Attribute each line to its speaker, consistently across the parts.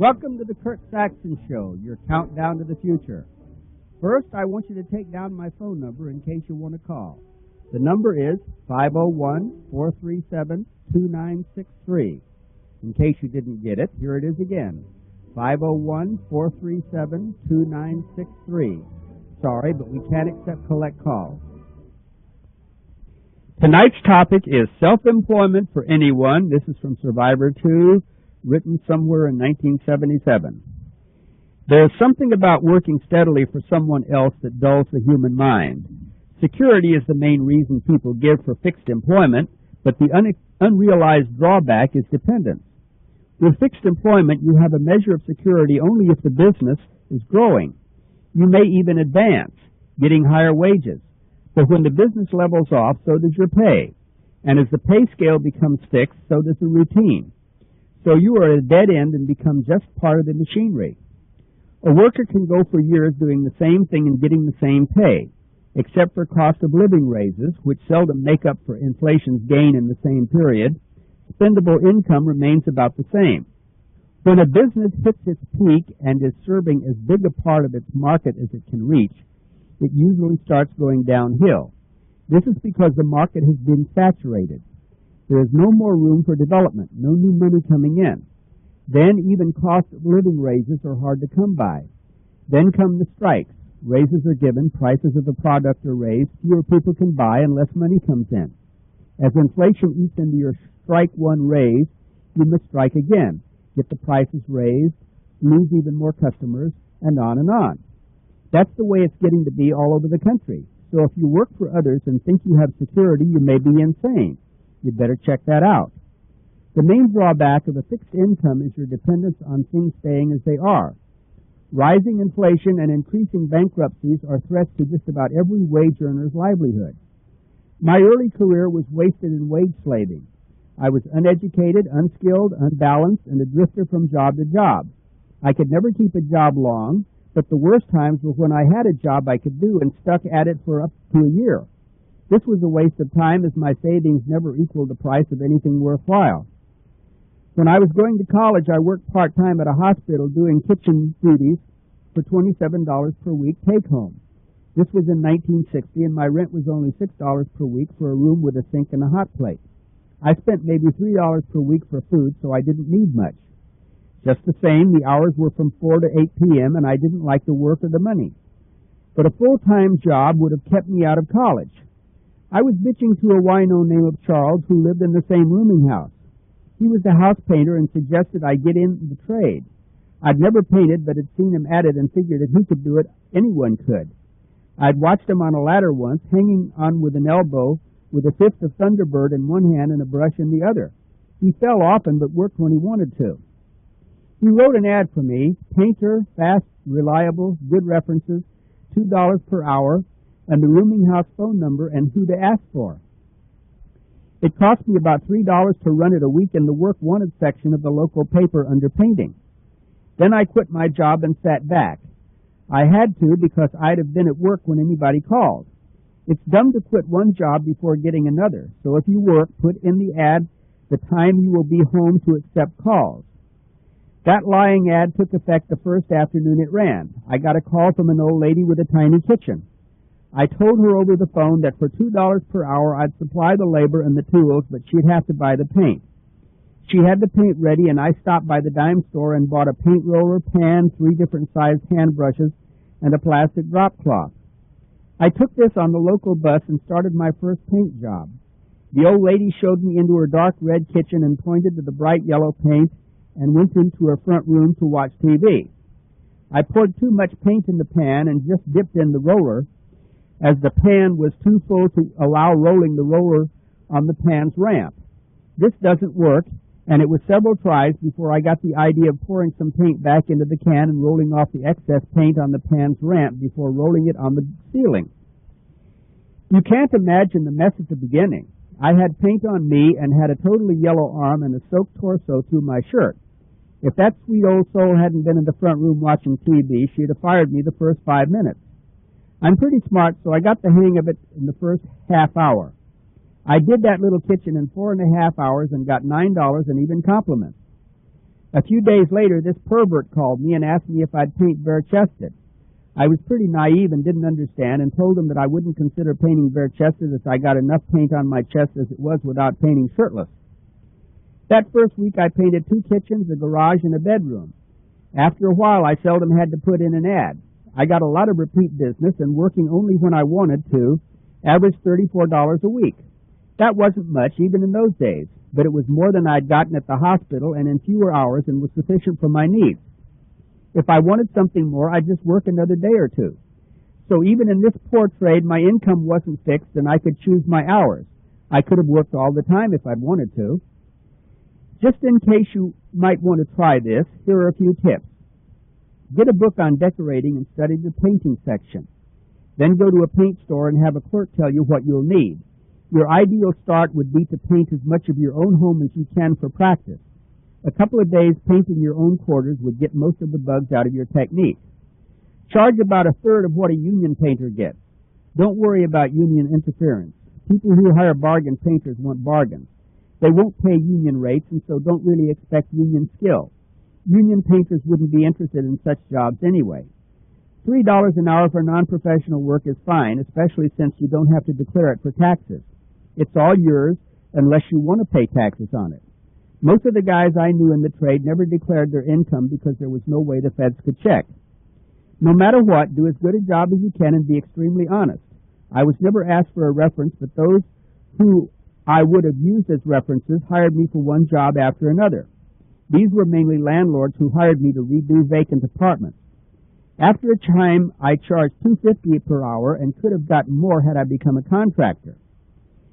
Speaker 1: Welcome to the Kurt Saxon Show, your countdown to the future. First, I want you to take down my phone number in case you want to call. The number is 501-437-2963. In case you didn't get it, here it is again. 501-437-2963. Sorry, but we can't accept collect calls. Tonight's topic is self-employment for anyone. This is from Survivor 2, written somewhere in 1977. There's something about working steadily for someone else that dulls the human mind. Security is the main reason people give for fixed employment, but the unrealized drawback is dependence. With fixed employment, you have a measure of security only if the business is growing. You may even advance, getting higher wages. But when the business levels off, so does your pay. And as the pay scale becomes fixed, so does the routine. So you are at a dead end and become just part of the machinery. A worker can go for years doing the same thing and getting the same pay, except for cost of living raises, which seldom make up for inflation's gain in the same period. Spendable income remains about the same. When a business hits its peak and is serving as big a part of its market as it can reach, it usually starts going downhill. This is because the market has been saturated. There is no more room for development, no new money coming in. Then even cost of living raises are hard to come by. Then come the strikes. Raises are given, prices of the product are raised, fewer people can buy, and less money comes in. As inflation eats into your strike one raise, you must strike again, get the prices raised, lose even more customers, and on and on. That's the way it's getting to be all over the country. So if you work for others and think you have security, you may be insane. You'd better check that out. The main drawback of a fixed income is your dependence on things staying as they are. Rising inflation and increasing bankruptcies are threats to just about every wage earner's livelihood. My early career was wasted in wage slaving. I was uneducated, unskilled, unbalanced, and a drifter from job to job. I could never keep a job long, but the worst times were when I had a job I could do and stuck at it for up to a year. This was a waste of time, as my savings never equaled the price of anything worthwhile. When I was going to college, I worked part-time at a hospital doing kitchen duties for $27 per week take-home. This was in 1960, and my rent was only $6 per week for a room with a sink and a hot plate. I spent maybe $3 per week for food, so I didn't need much. Just the same, the hours were from 4 to 8 p.m., and I didn't like the work or the money. But a full-time job would have kept me out of college. I was bitching to a wino named of Charles who lived in the same rooming house. He was a house painter and suggested I get in the trade. I'd never painted, but had seen him at it and figured if he could do it, anyone could. I'd watched him on a ladder once, hanging on with an elbow, with a fifth of Thunderbird in one hand and a brush in the other. He fell often, but worked when he wanted to. He wrote an ad for me, painter, fast, reliable, good references, $2 per hour, and the rooming house phone number and who to ask for. It cost me about $3 to run it a week in the work wanted section of the local paper under painting. Then I quit my job and sat back. I had to because I'd have been at work when anybody called. It's dumb to quit one job before getting another, so if you work, put in the ad the time you will be home to accept calls. That lying ad took effect the first afternoon it ran. I got a call from an old lady with a tiny kitchen. I told her over the phone that for $2 per hour I'd supply the labor and the tools, but she'd have to buy the paint. She had the paint ready, and I stopped by the dime store and bought a paint roller, pan, 3 different sized hand brushes, and a plastic drop cloth. I took this on the local bus and started my first paint job. The old lady showed me into her dark red kitchen and pointed to the bright yellow paint and went into her front room to watch TV. I poured too much paint in the pan and just dipped in the roller, as the pan was too full to allow rolling the roller on the pan's ramp. This doesn't work, and it was several tries before I got the idea of pouring some paint back into the can and rolling off the excess paint on the pan's ramp before rolling it on the ceiling. You can't imagine the mess at the beginning. I had paint on me and had a totally yellow arm and a soaked torso through my shirt. If that sweet old soul hadn't been in the front room watching TV, she'd have fired me the first 5 minutes. I'm pretty smart, so I got the hang of it in the first half hour. I did that little kitchen in 4.5 hours and got $9 and even compliments. A few days later, this pervert called me and asked me if I'd paint bare-chested. I was pretty naive and didn't understand and told him that I wouldn't consider painting bare-chested as I got enough paint on my chest as it was without painting shirtless. That first week I painted 2 kitchens, a garage, and a bedroom. After a while I seldom had to put in an ad. I got a lot of repeat business and working only when I wanted to, averaged $34 a week. That wasn't much even in those days, but it was more than I'd gotten at the hospital and in fewer hours and was sufficient for my needs. If I wanted something more, I'd just work another day or two. So even in this poor trade, my income wasn't fixed and I could choose my hours. I could have worked all the time if I'd wanted to. Just in case you might want to try this, here are a few tips. Get a book on decorating and study the painting section. Then go to a paint store and have a clerk tell you what you'll need. Your ideal start would be to paint as much of your own home as you can for practice. A couple of days painting your own quarters would get most of the bugs out of your technique. Charge about 1/3 of what a union painter gets. Don't worry about union interference. People who hire bargain painters want bargains. They won't pay union rates and so don't really expect union skill. Union painters wouldn't be interested in such jobs anyway. $3 an hour for non-professional work is fine, especially since you don't have to declare it for taxes. It's all yours unless you want to pay taxes on it. Most of the guys I knew in the trade never declared their income because there was no way the feds could check. No matter what, do as good a job as you can and be extremely honest. I was never asked for a reference, but those who I would have used as references hired me for one job after another. These were mainly landlords who hired me to redo vacant apartments. After a time, I charged $2.50 per hour and could have gotten more had I become a contractor.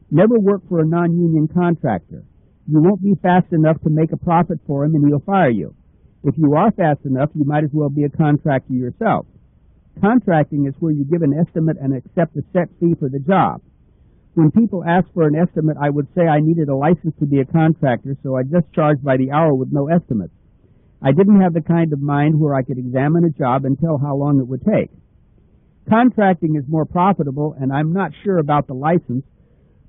Speaker 1: Never work for a non-union contractor. You won't be fast enough to make a profit for him and he'll fire you. If you are fast enough, you might as well be a contractor yourself. Contracting is where you give an estimate and accept a set fee for the job. When people ask for an estimate, I would say I needed a license to be a contractor, so I just charged by the hour with no estimates. I didn't have the kind of mind where I could examine a job and tell how long it would take. Contracting is more profitable, and I'm not sure about the license,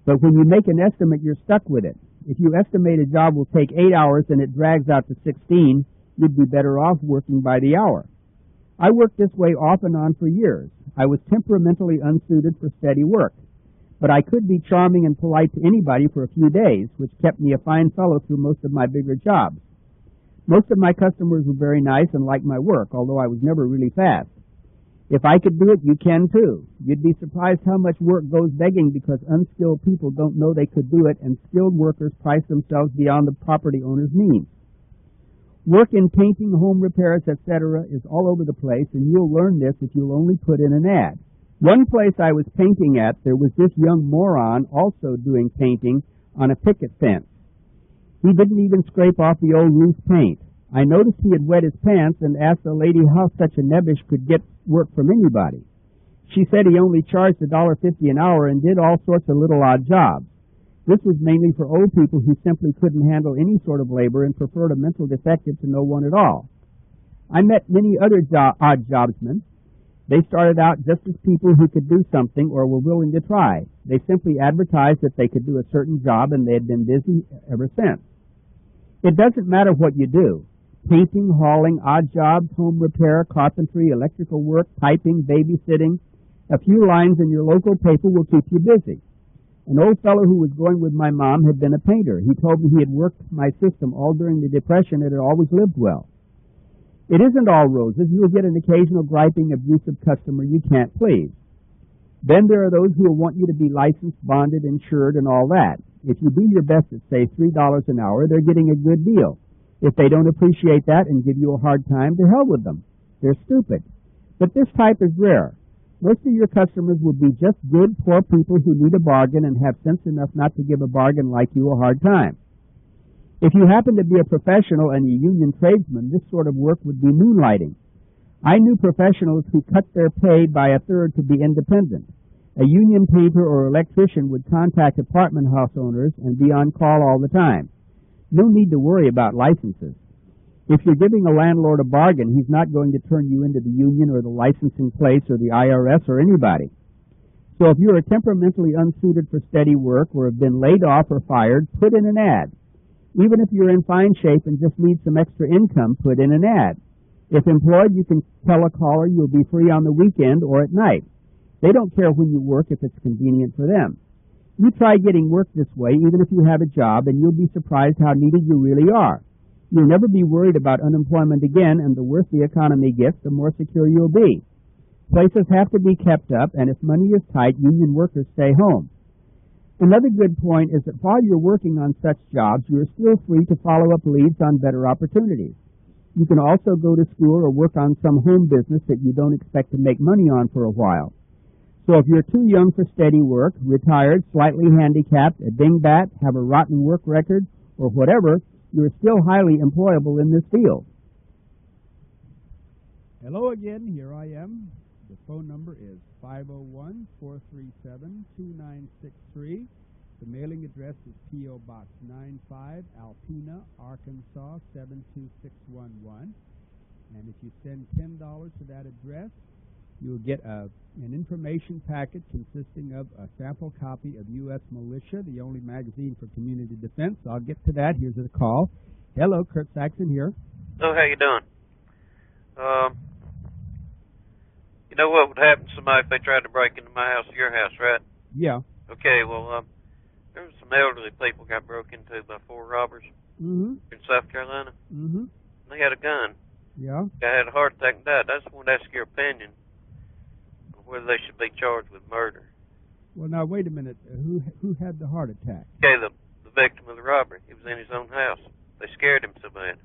Speaker 1: but when you make an estimate, you're stuck with it. If you estimate a job will take 8 hours and it drags out to 16, you'd be better off working by the hour. I worked this way off and on for years. I was temperamentally unsuited for steady work, but I could be charming and polite to anybody for a few days, which kept me a fine fellow through most of my bigger jobs. Most of my customers were very nice and liked my work, although I was never really fast. If I could do it, you can too. You'd be surprised how much work goes begging because unskilled people don't know they could do it, and skilled workers price themselves beyond the property owner's means. Work in painting, home repairs, etc. is all over the place, and you'll learn this if you'll only put in an ad. One place I was painting at, there was this young moron also doing painting on a picket fence. He didn't even scrape off the old roof paint. I noticed he had wet his pants and asked the lady how such a nebbish could get work from anybody. She said he only charged $1.50 an hour and did all sorts of little odd jobs. This was mainly for old people who simply couldn't handle any sort of labor and preferred a mental defective to no one at all. I met many other odd jobsmen. They started out just as people who could do something or were willing to try. They simply advertised that they could do a certain job and they had been busy ever since. It doesn't matter what you do. Painting, hauling, odd jobs, home repair, carpentry, electrical work, typing, babysitting. A few lines in your local paper will keep you busy. An old fellow who was going with my mom had been a painter. He told me he had worked my system all during the Depression and had always lived well. It isn't all roses. You will get an occasional griping, abusive customer you can't please. Then there are those who will want you to be licensed, bonded, insured, and all that. If you do your best at, say, $3 an hour, they're getting a good deal. If they don't appreciate that and give you a hard time, to hell with them. They're stupid. But this type is rare. Most of your customers will be just good, poor people who need a bargain and have sense enough not to give a bargain like you a hard time. If you happen to be a professional and a union tradesman, this sort of work would be moonlighting. I knew professionals who cut their pay by 1/3 to be independent. A union painter or electrician would contact apartment house owners and be on call all the time. No need to worry about licenses. If you're giving a landlord a bargain, he's not going to turn you into the union or the licensing place or the IRS or anybody. So if you're temperamentally unsuited for steady work or have been laid off or fired, put in an ad. Even if you're in fine shape and just need some extra income, put in an ad. If employed, you can tell a caller you'll be free on the weekend or at night. They don't care when you work if it's convenient for them. You try getting work this way, even if you have a job, and you'll be surprised how needed you really are. You'll never be worried about unemployment again, and the worse the economy gets, the more secure you'll be. Places have to be kept up, and if money is tight, union workers stay home. Another good point is that while you're working on such jobs, you are still free to follow up leads on better opportunities. You can also go to school or work on some home business that you don't expect to make money on for a while. So if you're too young for steady work, retired, slightly handicapped, a dingbat, have a rotten work record, or whatever, you're still highly employable in this field. Hello again, here I am. The phone number is 501-437-2963. The mailing address is P.O. Box 95, Alpena, Arkansas 72611. And if you send $10 to that address, you'll get an information packet consisting of a sample copy of U.S. Militia, the only magazine for community defense. I'll get to that. Here's the call. Hello, Kurt Saxon here.
Speaker 2: Oh, how you doing? You know what would happen to somebody if they tried to break into my house or your house, right?
Speaker 1: Yeah.
Speaker 2: Okay, well, there was some elderly people got broke into by 4 robbers in South Carolina. They had a gun.
Speaker 1: Yeah.
Speaker 2: Guy had a heart attack and died. I just want to ask your opinion on whether they should be charged with murder.
Speaker 1: Well, now, wait a minute. Who had the heart attack?
Speaker 2: Okay, the victim of the robbery. He was in his own house. They scared him so bad.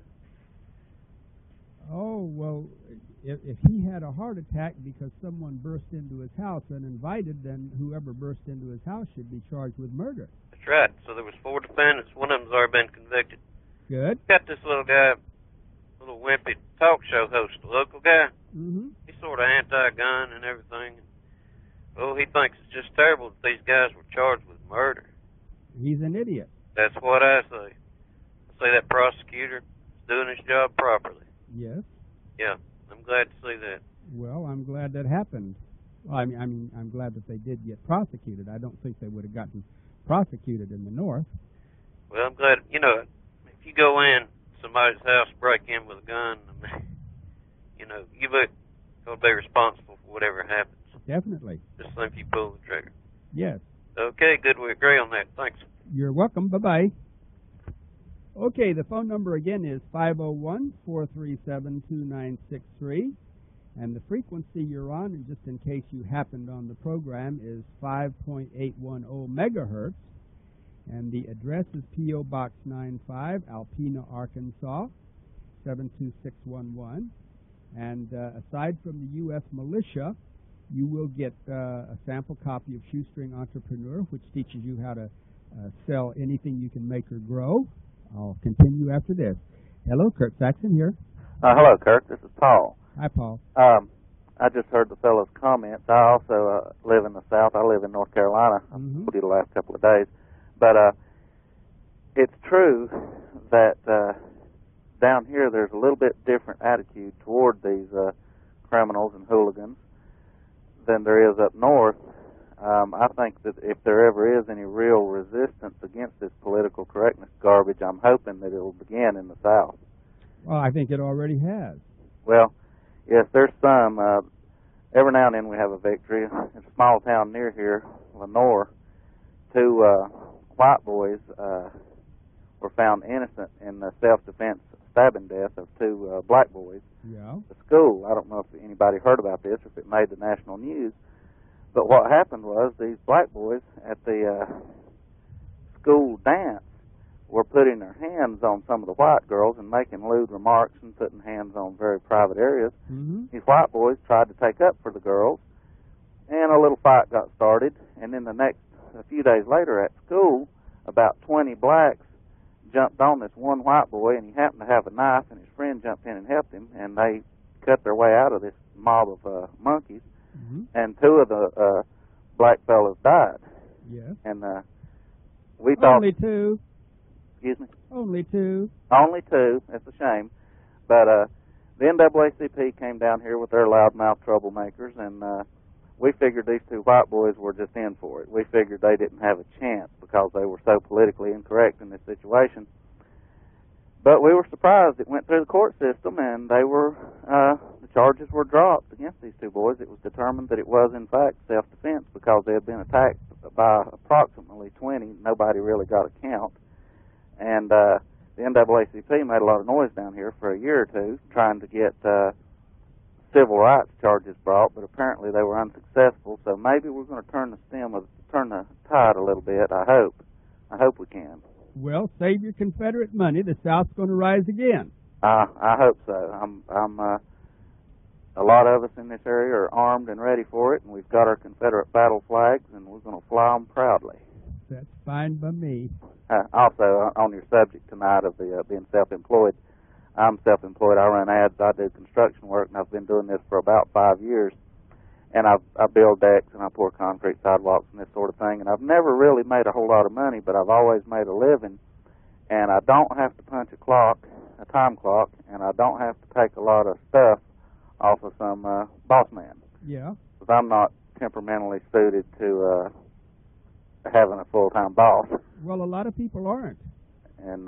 Speaker 1: Oh, well, if he had a heart attack because someone burst into his house uninvited, then whoever burst into his house should be charged with murder.
Speaker 2: That's right. So there was 4 defendants. One of them's already been convicted.
Speaker 1: Good.
Speaker 2: Got this little guy, little wimpy talk show host, a local guy. He's sort of anti-gun and everything. Oh, he thinks it's just terrible that these guys were charged with murder.
Speaker 1: He's an idiot.
Speaker 2: That's what I say. I say that prosecutor is doing his job properly.
Speaker 1: Yes.
Speaker 2: Yeah, I'm glad to see that.
Speaker 1: Well, I'm glad that happened. Well, I mean, I'm glad that they did get prosecuted. I don't think they would have gotten prosecuted in the North.
Speaker 2: Well, I'm glad. You know, if you go in somebody's house, break in with a gun, I mean, you know, you will be responsible for whatever happens.
Speaker 1: Definitely.
Speaker 2: Just think if you pull the trigger.
Speaker 1: Yes.
Speaker 2: Okay, good. We agree on that. Thanks.
Speaker 1: You're welcome. Bye-bye. Okay, the phone number again is 501-437-2963. And the frequency you're on, and just in case you happened on the program, is 5.810 megahertz. And the address is P.O. Box 95, Alpena, Arkansas, 72611. And aside from the U.S. Militia, you will get a sample copy of Shoestring Entrepreneur, which teaches you how to sell anything you can make or grow. I'll continue after this. Hello, Kurt Saxon here.
Speaker 3: Hello, Kurt. This is Paul.
Speaker 1: Hi, Paul.
Speaker 3: I just heard the fellow's comments. I also live in the South. I live in North Carolina. I've been the last couple of days. But it's true that down here there's a little bit different attitude toward these criminals and hooligans than there is up north. I think that if there ever is any real resistance against this political correctness garbage, I'm hoping that it will begin in the South.
Speaker 1: Well, I think it already has.
Speaker 3: Well, yes, there's some. Every now and then we have a victory. In a small town near here, Lenore, 2 white boys were found innocent in the self-defense stabbing death of 2 black boys.
Speaker 1: Yeah.
Speaker 3: The school, I don't know if anybody heard about this, if it made the national news, but what happened was these black boys at the school dance were putting their hands on some of the white girls and making lewd remarks and putting hands on very private areas. These white boys tried to take up for the girls, and a little fight got started, and then a few days later at school, about 20 blacks jumped on this one white boy, and he happened to have a knife, and his friend jumped in and helped him, and they cut their way out of this mob of monkeys, and 2 of the black fellows died.
Speaker 1: Yes.
Speaker 3: And we thought...
Speaker 1: Only 2.
Speaker 3: Excuse me?
Speaker 1: Only 2.
Speaker 3: Only 2. That's a shame. But the NAACP came down here with their loudmouth troublemakers, and we figured these 2 white boys were just in for it. We figured they didn't have a chance because they were so politically incorrect in this situation. But we were surprised. It went through the court system, and they were the charges were dropped against these two boys. It was determined that it was, in fact, self-defense because they had been attacked by approximately 20. Nobody really got a count. And the NAACP made a lot of noise down here for a year or two trying to get civil rights charges brought, but apparently they were unsuccessful. So maybe we're going to turn the tide a little bit. I hope we can.
Speaker 1: Well, save your Confederate money. The South's going to rise again.
Speaker 3: I hope so. A lot of us in this area are armed and ready for it, and we've got our Confederate battle flags, and we're going to fly them proudly.
Speaker 1: That's fine by me.
Speaker 3: Also, on your subject tonight of the being self-employed, I'm self-employed. I run ads. I do construction work, and I've been doing this for about 5 years. And I build decks, and I pour concrete sidewalks and this sort of thing. And I've never really made a whole lot of money, but I've always made a living. And I don't have to punch a time clock, and I don't have to take a lot of stuff off of some boss man.
Speaker 1: Yeah.
Speaker 3: Because I'm not temperamentally suited to having a full-time boss.
Speaker 1: Well, a lot of people aren't.
Speaker 3: And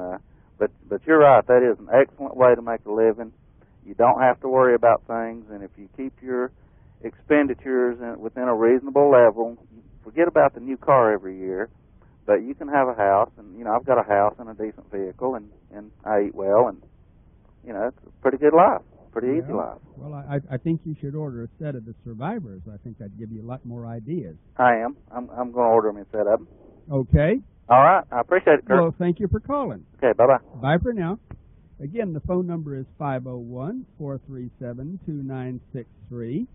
Speaker 3: but you're right. That is an excellent way to make a living. You don't have to worry about things, and if you keep your expenditures within a reasonable level, forget about the new car every year, but you can have a house, and I've got a house and a decent vehicle, and I eat well, and it's a pretty good life, pretty easy life.
Speaker 1: Well, I think you should order a set of the Survivors. I think that'd give you a lot more ideas.
Speaker 3: I am. I'm going to order them a set of them.
Speaker 1: Okay.
Speaker 3: All right. I appreciate it, Kurt.
Speaker 1: Well, thank you for calling.
Speaker 3: Okay. Bye bye.
Speaker 1: Bye for now. Again, the phone number is 501-437-2963.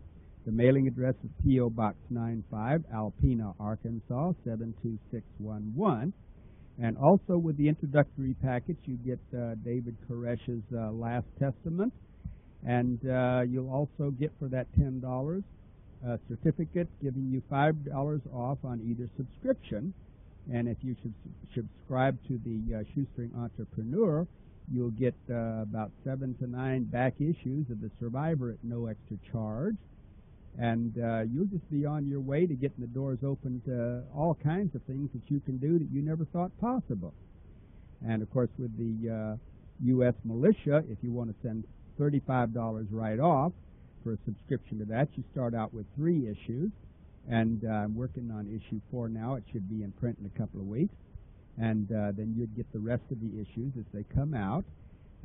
Speaker 1: The mailing address is P.O. Box 95, Alpena, Arkansas, 72611. And also with the introductory package, you get David Koresh's Last Testament. And you'll also get for that $10 a certificate giving you $5 off on either subscription. And if you should subscribe to the Shoestring Entrepreneur, you'll get about 7 to 9 back issues of the Survivor at no extra charge. And you'll just be on your way to getting the doors open to all kinds of things that you can do that you never thought possible. And, of course, with the U.S. militia, if you want to send $35 right off for a subscription to that, you start out with 3 issues. And I'm working on issue 4 now. It should be in print in a couple of weeks. And then you'd get the rest of the issues as they come out.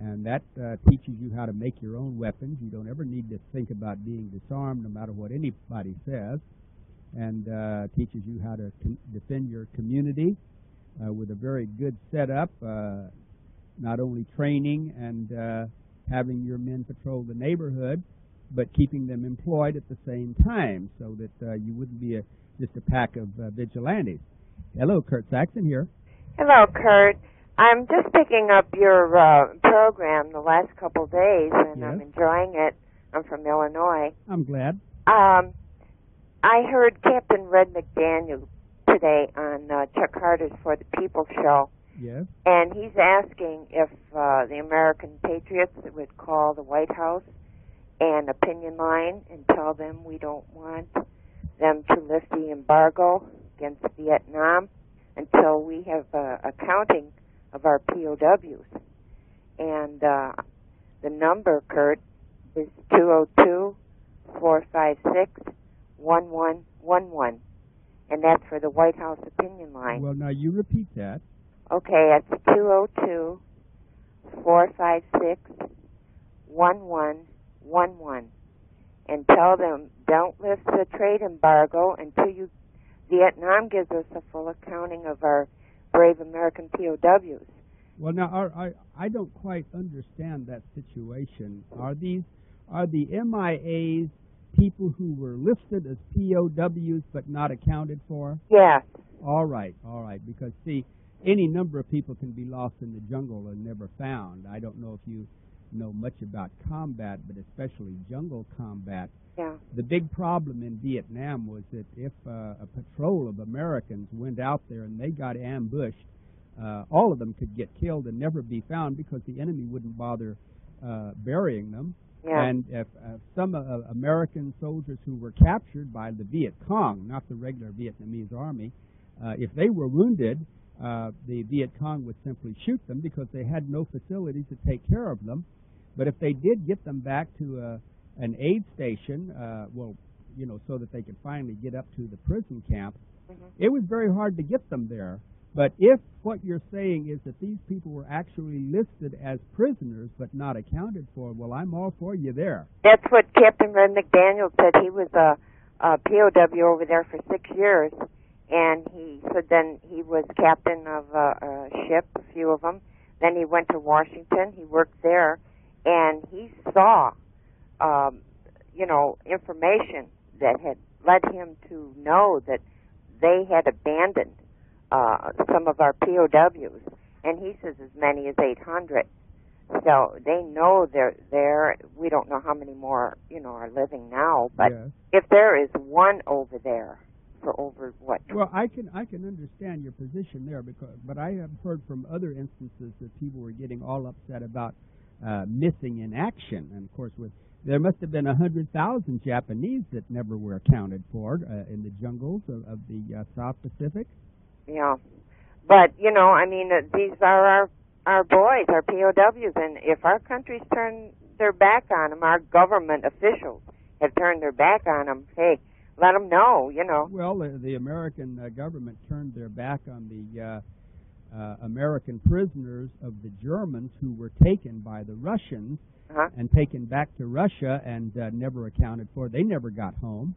Speaker 1: And that teaches you how to make your own weapons. You don't ever need to think about being disarmed no matter what anybody says. And teaches you how to defend your community with a very good setup, not only training and having your men patrol the neighborhood, but keeping them employed at the same time so that you wouldn't be just a pack of vigilantes. Hello, Kurt Saxon here.
Speaker 4: Hello, Kurt. I'm just picking up your program the last couple of days, and
Speaker 1: Yes.
Speaker 4: I'm enjoying it. I'm from Illinois.
Speaker 1: I'm glad.
Speaker 4: I heard Captain Red McDaniel today on Chuck Harder's For the People show,
Speaker 1: Yes.
Speaker 4: and he's asking if the American patriots would call the White House and opinion line and tell them we don't want them to lift the embargo against Vietnam until we have a counting of our POWs. And the number, Kurt, is 202-456-1111. And that's for the White House opinion line.
Speaker 1: Well, now you repeat that.
Speaker 4: Okay, it's 202-456-1111. And tell them, don't lift the trade embargo until Vietnam gives us a full accounting of our brave American POWs.
Speaker 1: Well, now I don't quite understand that situation. Are the MIAs people who were listed as POWs but not accounted for?
Speaker 4: Yes.
Speaker 1: All right. Because, see, any number of people can be lost in the jungle and never found. I don't know if you know much about combat, but especially jungle combat.
Speaker 4: Yeah.
Speaker 1: The big problem in Vietnam was that if a patrol of Americans went out there and they got ambushed, all of them could get killed and never be found because the enemy wouldn't bother burying them.
Speaker 4: Yeah.
Speaker 1: And if some American soldiers who were captured by the Viet Cong, not the regular Vietnamese army, if they were wounded, the Viet Cong would simply shoot them because they had no facilities to take care of them. But if they did get them back to an aid station, so that they could finally get up to the prison camp, it was very hard to get them there. But if what you're saying is that these people were actually listed as prisoners but not accounted for, well, I'm all for you there.
Speaker 4: That's what Captain Red McDaniel said. He was a POW over there for 6 years, and he said then he was captain of a ship, a few of them. Then he went to Washington. He worked there, and he saw, information that had led him to know that they had abandoned some of our POWs, and he says as many as 800. So they know they're there. We don't know how many more, are living now. But
Speaker 1: yes.
Speaker 4: If there is one over there for over what?
Speaker 1: Well, I can understand your position there, but I have heard from other instances that people were getting all upset about missing in action, and of course there must have been 100,000 Japanese that never were accounted for in the jungles of the South Pacific.
Speaker 4: Yeah, but these are our boys, our POWs, and if our countries turn their back on them, our government officials have turned their back on them, hey, let them know,
Speaker 1: Well, the American government turned their back on the American prisoners of the Germans who were taken by the Russians and taken back to Russia and never accounted for. They never got home.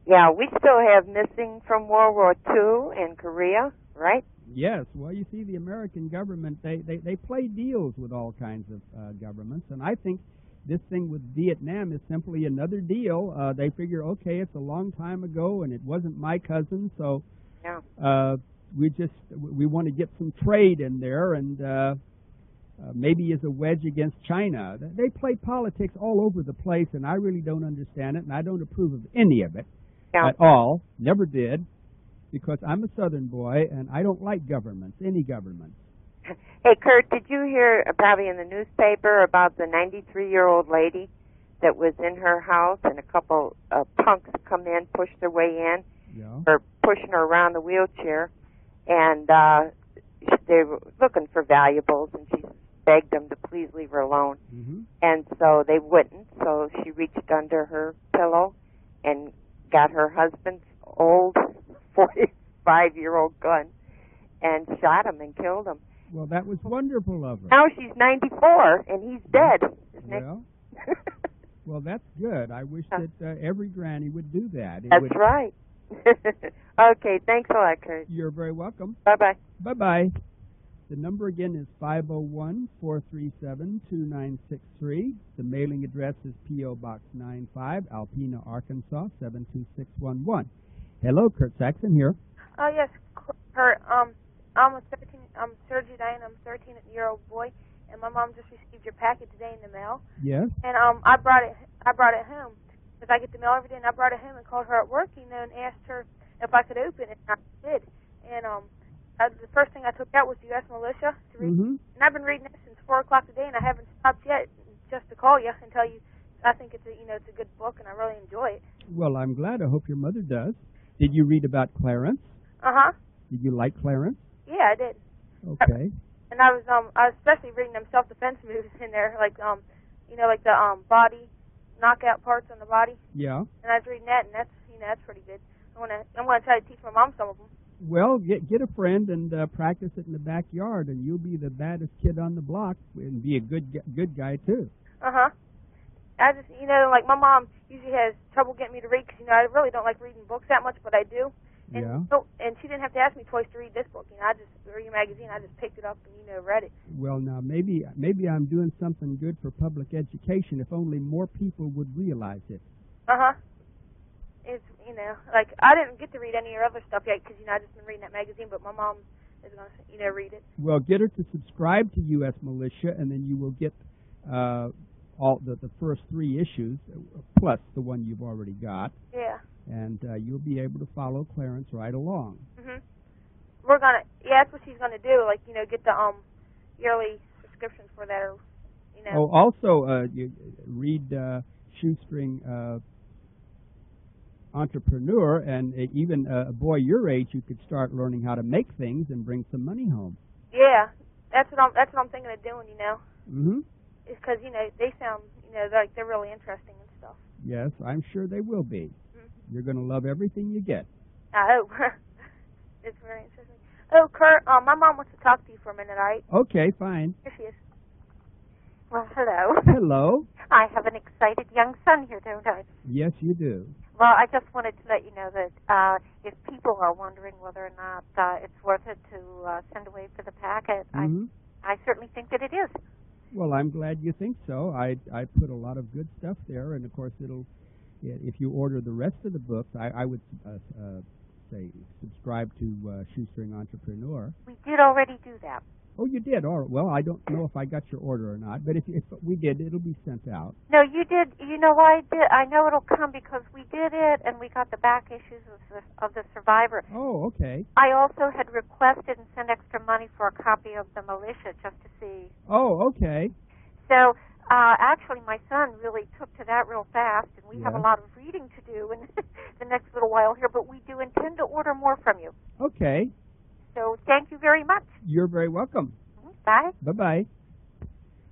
Speaker 4: Yeah, we still have missing from World War II in Korea, right?
Speaker 1: Yes. Well, you see, the American government, they play deals with all kinds of governments, and I think this thing with Vietnam is simply another deal. They figure, okay, it's a long time ago, and it wasn't my cousin, so we want to get some trade in there, and maybe as a wedge against China. They play politics all over the place, and I really don't understand it, and I don't approve of any of it at all. Never did, because I'm a Southern boy, and I don't like governments, any governments.
Speaker 4: Hey, Kurt, did you hear probably in the newspaper about the 93-year-old lady that was in her house, and a couple of punks come in, pushed their way in, or pushing her around the wheelchair, and they were looking for valuables, and she begged them to please leave her alone. And so they wouldn't, so she reached under her pillow and got her husband's old 45-year-old gun and shot him and killed him.
Speaker 1: Well, that was wonderful of her.
Speaker 4: Now she's 94, and he's dead.
Speaker 1: Well, that's good. I wish that every granny would do that.
Speaker 4: That's right. Okay, thanks a lot, Kurt.
Speaker 1: You're very welcome.
Speaker 4: Bye-bye.
Speaker 1: Bye-bye. The number again is 501-437-2963. The mailing address is P.O. Box 95, Alpena, Arkansas, 72611. Hello, Kurt Saxon here.
Speaker 5: Oh, yes, Kurt. I'm Sergey Diane. I'm a 13-year-old boy, and my mom just received your packet today in the mail.
Speaker 1: Yes.
Speaker 5: And I brought it home because I get the mail every day, and I brought it home and called her at work, and asked her if I could open it, and I did. And the first thing I took out was U.S. militia to read, and I've been reading it since 4 o'clock today, and I haven't stopped yet just to call you and tell you I think it's a good book, and I really enjoy it.
Speaker 1: Well, I'm glad. I hope your mother does. Did you read about Clarence? Did you like Clarence?
Speaker 5: Yeah, I did.
Speaker 1: Okay.
Speaker 5: And I was especially reading them self-defense moves in there, like the body knockout parts on the body.
Speaker 1: Yeah.
Speaker 5: And I was reading that, and that's pretty good. I'm gonna try to teach my mom some of them.
Speaker 1: Well, get a friend and practice it in the backyard, and you'll be the baddest kid on the block and be a good guy too.
Speaker 5: I just like my mom usually has trouble getting me to read because I really don't like reading books that much, but I do. And and she didn't have to ask me twice to read this book. I just read a magazine. I just picked it up and read it.
Speaker 1: Well, now maybe I'm doing something good for public education if only more people would realize it.
Speaker 5: It's like I didn't get to read any of your other stuff yet because I just been reading that magazine. But my mom is going to read it.
Speaker 1: Well, get her to subscribe to U.S. Militia, and then you will get all the first 3 issues plus the one you've already got.
Speaker 5: Yeah.
Speaker 1: And you'll be able to follow Clarence right along.
Speaker 5: We're gonna, that's what she's gonna do. Like, get the yearly subscriptions for that. Or,
Speaker 1: Oh, also, you read Shoestring entrepreneur, and even a boy your age, you could start learning how to make things and bring some money home.
Speaker 5: Yeah, that's what I'm thinking of doing.
Speaker 1: Mm-hmm.
Speaker 5: It's because they sound like they're really interesting and stuff.
Speaker 1: Yes, I'm sure they will be. Mm-hmm. You're going to love everything you get.
Speaker 5: I hope. It's very interesting. Oh, Kurt, my mom wants to talk to you for a minute, all right?
Speaker 1: Okay, fine.
Speaker 5: Here she is.
Speaker 6: Well, hello.
Speaker 1: Hello.
Speaker 6: I have an excited young son here, don't I?
Speaker 1: Yes, you do.
Speaker 6: Well, I just wanted to let you know that if people are wondering whether or not it's worth it to send away for the packet,
Speaker 1: mm-hmm.
Speaker 6: I certainly think that it is.
Speaker 1: Well, I'm glad you think so. I put a lot of good stuff there, and of course if you order the rest of the books, I would say subscribe to Shoestring Entrepreneur.
Speaker 6: We did already do that.
Speaker 1: Oh, you did? All right. Well, I don't know if I got your order or not, but if we did, it'll be sent out.
Speaker 6: No, you did. You know why I did? I know it'll come because we did it, and we got the back issues of the Survivor.
Speaker 1: Oh, okay.
Speaker 6: I also had requested and sent extra money for a copy of the Militia just to see.
Speaker 1: Oh, okay.
Speaker 6: So, actually, my son really took to that real fast, and we have a lot of reading to do in the next little while here, but we do intend to order more from you.
Speaker 1: Okay.
Speaker 6: So thank you very much.
Speaker 1: You're very welcome.
Speaker 6: Bye.
Speaker 1: Bye-bye.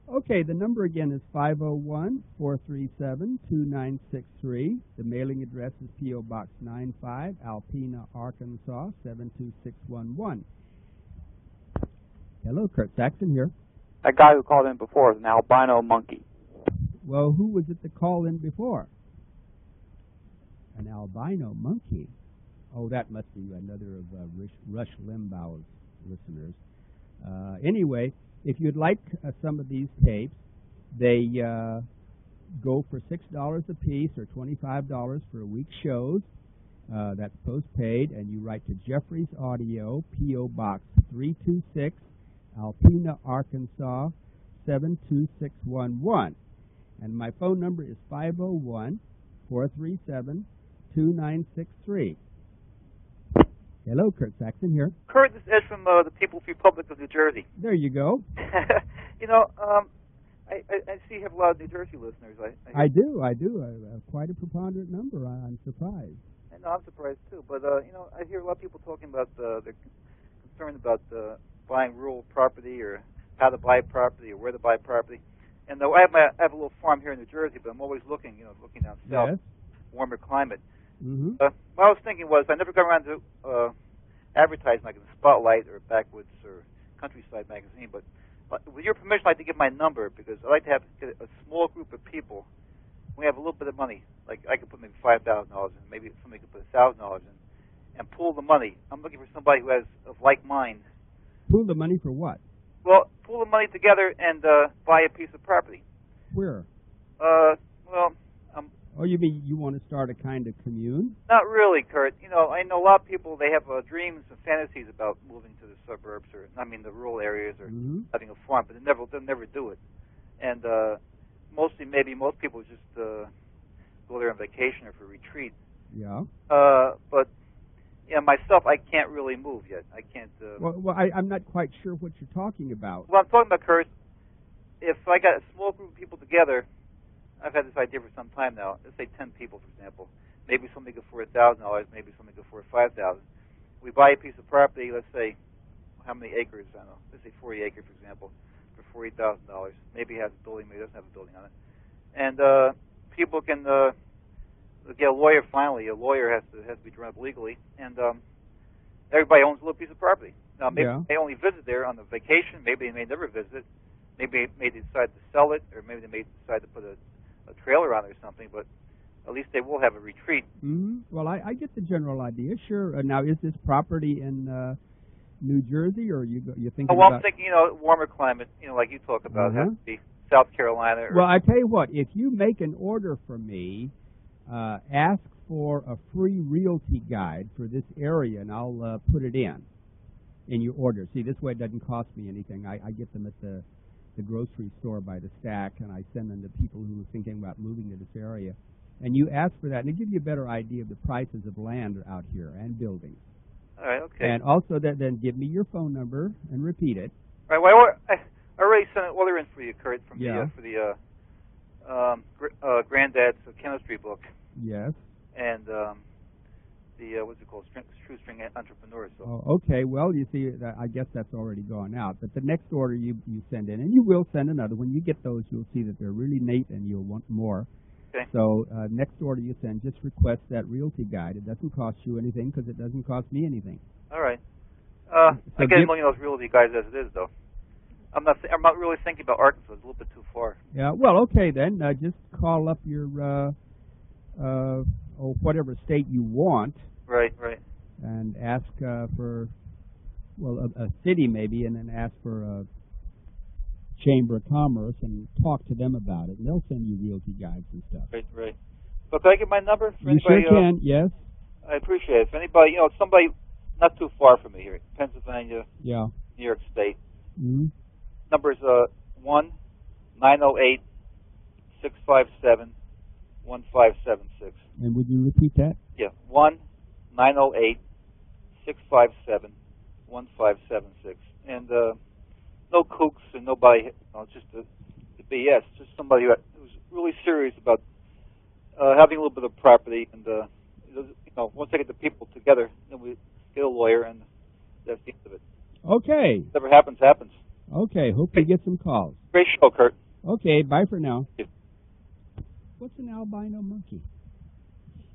Speaker 1: Okay, the number again is 501-437-2963. The mailing address is P.O. Box 95, Alpena, Arkansas, 72611. Hello, Kurt Saxon here.
Speaker 7: That guy who called in before is an albino monkey.
Speaker 1: Well, who was it that called in before? An albino monkey. Oh, that must be another of Rush Limbaugh's listeners. Anyway, if you'd like some of these tapes, they go for $6 a piece or $25 for a week's shows. That's postpaid, and you write to Jeffries Audio, P.O. Box 326, Alpena, Arkansas, 72611. And my phone number is 501-437-2963. Hello, Kurt Saxon here.
Speaker 7: Kurt, this is Ed from the People's Republic of New Jersey.
Speaker 1: There you go.
Speaker 7: I see you have a lot of New Jersey listeners.
Speaker 1: I do. Quite a preponderant number. I'm surprised.
Speaker 7: I know, I'm surprised too. But, I hear a lot of people talking about they're concerned about buying rural property or how to buy property or where to buy property. And I have a little farm here in New Jersey, but I'm always looking down south,
Speaker 1: yes.
Speaker 7: Warmer climate.
Speaker 1: Mm-hmm.
Speaker 7: What I was thinking was I never got around to advertising like in the Spotlight or Backwoods or Countryside magazine, but with your permission, I'd like to give my number because I'd like to get a small group of people. We have a little bit of money, like I could put maybe $5,000 in, maybe somebody could put $1,000 in, and pool the money. I'm looking for somebody who has of like mind.
Speaker 1: Pool the money for what?
Speaker 7: Well, pool the money together and buy a piece of property.
Speaker 1: Where? Oh, you mean you want to start a kind of commune?
Speaker 7: Not really, Kurt. I know a lot of people, they have dreams and fantasies about moving to the suburbs or, the rural areas or having a farm, but they'll never do it. And most people just go there on vacation or for retreat.
Speaker 1: Yeah.
Speaker 7: But myself, I can't really move yet. I can't.
Speaker 1: I'm not quite sure what you're talking about.
Speaker 7: Well, I'm talking about, Kurt, if I got a small group of people together, I've had this idea for some time now. Let's say 10 people, for example. Maybe somebody could afford $1,000. Maybe somebody could afford $5,000. We buy a piece of property. Let's say how many acres? I don't know. Let's say 40 acres, for example, for $40,000. Maybe it has a building. Maybe it doesn't have a building on it. And people can get a lawyer. Finally, a lawyer has to be drawn up legally, and everybody owns a little piece of property. Now, maybe they only visit there on the vacation. Maybe they may never visit. Maybe they decide to sell it, or maybe they may decide to put a trailer on it or something, but at least they will have a retreat.
Speaker 1: Mm-hmm. Well, I get the general idea, sure. Now, is this property in New Jersey, or you thinking about...
Speaker 7: I'm thinking, warmer climate, like you talk about. It has to be South Carolina.
Speaker 1: Well, I tell you what, if you make an order for me, ask for a free realty guide for this area, and I'll put it in your order. See, this way it doesn't cost me anything. I get them at the grocery store by the stack, and I send them to people who are thinking about moving to this area. And you ask for that, and it gives you a better idea of the prices of land out here and buildings.
Speaker 7: All right, okay.
Speaker 1: And also, then give me your phone number and repeat it.
Speaker 7: All right, well, I already sent an order in for you, Kurt, for the Granddad's chemistry book.
Speaker 1: Yes.
Speaker 7: And the what's it called, shoestring entrepreneur. So.
Speaker 1: Oh, okay. Well, you see, I guess that's already gone out. But the next order you send in, and you will send another. When you get those, you'll see that they're really neat, and you'll want more.
Speaker 7: Okay.
Speaker 1: So next order you send, just request that realty guide. It doesn't cost you anything because it doesn't cost me anything.
Speaker 7: All right.
Speaker 1: So
Speaker 7: I get one of those realty guys as it is, though. I'm not really thinking about Arkansas. It's a little bit too far.
Speaker 1: Yeah. Well, okay then. Just call up your whatever state you want.
Speaker 7: Right.
Speaker 1: And ask for a city maybe, and then ask for a Chamber of Commerce and talk to them about it, and they'll send you realty guides and stuff.
Speaker 7: Right. So can I get my number? For
Speaker 1: you
Speaker 7: anybody,
Speaker 1: sure can. Yes.
Speaker 7: I appreciate it. If anybody, somebody not too far from me here, Pennsylvania,
Speaker 1: yeah,
Speaker 7: New York State.
Speaker 1: Mm-hmm.
Speaker 7: Number's 1-908-657-1576.
Speaker 1: And would you repeat that?
Speaker 7: Yeah, 1-908-657-1576. And no kooks and nobody, just the BS. Just somebody who's really serious about having a little bit of property. And once I get the people together, then we get a lawyer, and that's the end of it.
Speaker 1: Okay.
Speaker 7: Whatever happens, happens.
Speaker 1: Okay. Hope you get some calls.
Speaker 7: Great show, Kurt.
Speaker 1: Okay. Bye for now.
Speaker 7: Yeah.
Speaker 1: What's an albino monkey?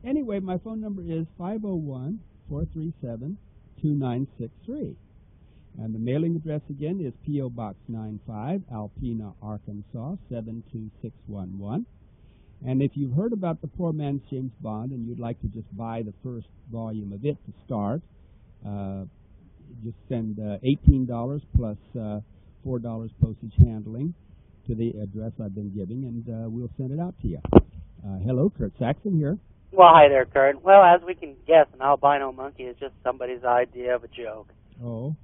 Speaker 1: Anyway, my phone number is 501-437-2963. And the mailing address again is P.O. Box 95, Alpena, Arkansas, 72611. And if you've heard about The Poor Man's James Bond and you'd like to just buy the first volume of it to start, just send $18 plus $4 postage handling to the address I've been giving, and we'll send it out to you. Hello, Kurt Saxon here.
Speaker 8: Well, hi there, Kurt. Well, as we can guess, an albino monkey is just somebody's idea of a joke.
Speaker 1: Oh.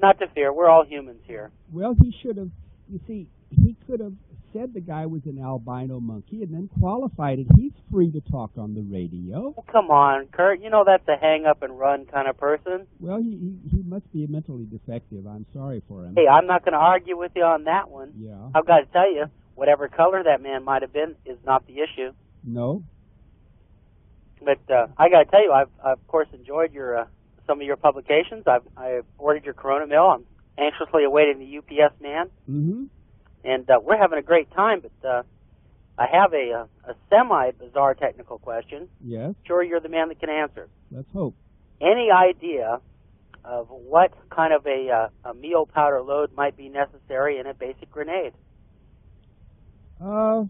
Speaker 8: Not to fear, we're all humans here.
Speaker 1: Well, he should have, you see, he could have said the guy was an albino monkey and then qualified it. He's free to talk on the radio.
Speaker 8: Oh, come on, Kurt. You know that's a hang-up-and-run kind of person.
Speaker 1: Well, he must be mentally defective. I'm sorry for him.
Speaker 8: Hey, I'm not going to argue with you on that one.
Speaker 1: Yeah.
Speaker 8: I've got to tell you, whatever color that man might have been is not the issue.
Speaker 1: No.
Speaker 8: But I got to tell you, I've of course enjoyed your some of your publications. I've ordered your Corona Mill. I'm anxiously awaiting the UPS man.
Speaker 1: Mm-hmm.
Speaker 8: And we're having a great time, but I have a semi-bizarre technical question.
Speaker 1: Yes.
Speaker 8: Sure you're the man that can answer.
Speaker 1: Let's hope.
Speaker 8: Any idea of what kind of a meal powder load might be necessary in a basic grenade?
Speaker 1: No,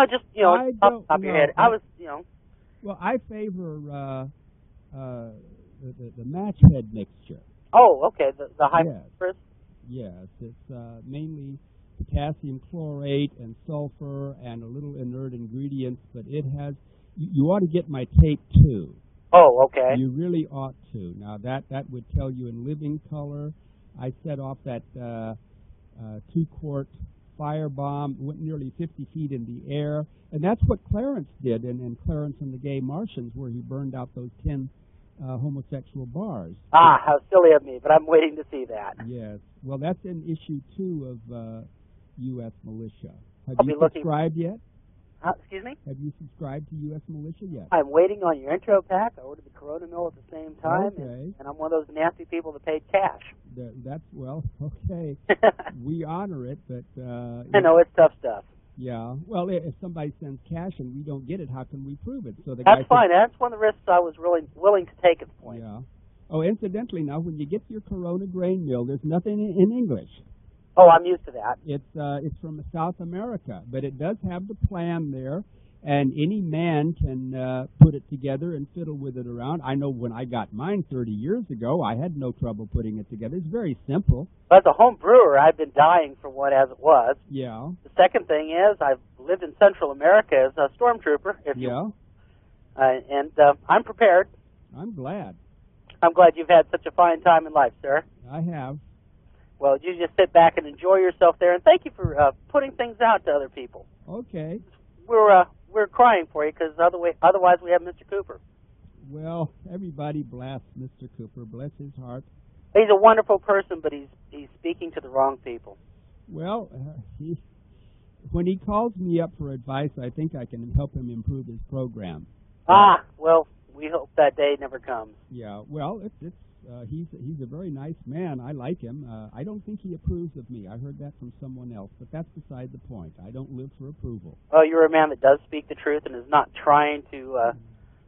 Speaker 8: just, off the top of your head. I was,
Speaker 1: Well, I favor the match head mixture.
Speaker 8: Oh, okay, the high phosphorus?
Speaker 1: Yes, it's mainly potassium chlorate and sulfur and a little inert ingredients, but it has, you ought to get my tape too.
Speaker 8: Oh, okay.
Speaker 1: You really ought to. Now, that would tell you in living color. I set off that 2-quart firebomb, went nearly 50 feet in the air, and that's what Clarence did in Clarence and the Gay Martians, where he burned out those 10 homosexual bars.
Speaker 8: Ah, how silly of me, but I'm waiting to see that.
Speaker 1: Yes. Well, that's in issue 2 of U.S. Militia. Have
Speaker 8: I'll
Speaker 1: you
Speaker 8: be looking
Speaker 1: subscribed yet?
Speaker 8: Excuse me?
Speaker 1: Have you subscribed to U.S. Militia yet?
Speaker 8: I'm waiting on your intro pack. I ordered the Corona Mill at the same time,
Speaker 1: okay.
Speaker 8: and I'm one of those nasty people that paid cash.
Speaker 1: That's, well, okay. We honor it, but...
Speaker 8: I know, it's tough stuff.
Speaker 1: Yeah. Well, if somebody sends cash and we don't get it, how can we prove it? So
Speaker 8: that's fine. That's one of the risks I was really willing to take at the point.
Speaker 1: Yeah. Oh, incidentally, now, when you get your Corona grain mill, there's nothing in English.
Speaker 8: Oh, I'm used to that.
Speaker 1: It's from South America, but it does have the plan there, and any man can put it together and fiddle with it around. I know when I got mine 30 years ago, I had no trouble putting it together. It's very simple.
Speaker 8: As a home brewer, I've been dying for one as it was.
Speaker 1: Yeah.
Speaker 8: The second thing is I've lived in Central America as a stormtrooper. I'm prepared.
Speaker 1: I'm glad.
Speaker 8: I'm glad you've had such a fine time in life, sir.
Speaker 1: I have.
Speaker 8: Well, you just sit back and enjoy yourself there, and thank you for putting things out to other people.
Speaker 1: Okay.
Speaker 8: We're crying for you because otherwise we have Mr. Cooper.
Speaker 1: Well, everybody blasts Mr. Cooper. Bless his heart.
Speaker 8: He's a wonderful person, but he's speaking to the wrong people.
Speaker 1: Well, when he calls me up for advice, I think I can help him improve his program.
Speaker 8: Well, we hope that day never comes.
Speaker 1: Yeah, well, he's a very nice man. I like him. I don't think he approves of me. I heard that from someone else, but that's beside the point. I don't live for approval.
Speaker 8: Oh, you're a man that does speak the truth and is not trying to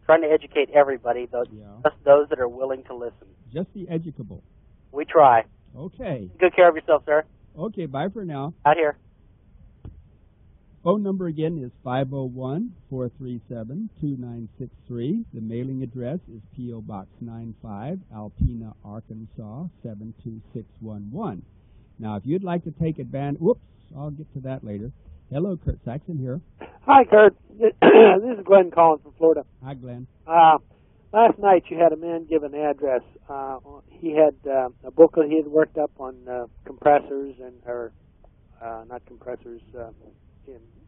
Speaker 8: educate everybody, though, just those that are willing to listen.
Speaker 1: Just the educable.
Speaker 8: We try.
Speaker 1: Okay.
Speaker 8: Take good care of yourself, sir.
Speaker 1: Okay, bye for now.
Speaker 8: Out here.
Speaker 1: Phone number again is 501-437-2963. The mailing address is P.O. Box 95, Alpena, Arkansas, 72611. Now, if you'd like to take advantage... Whoops, I'll get to that later. Hello, Kurt Saxon here.
Speaker 9: Hi, Kurt. This is Glenn calling from Florida.
Speaker 1: Hi, Glenn.
Speaker 9: Last night you had a man give an address. He had a booklet he had worked up on compressors not compressors,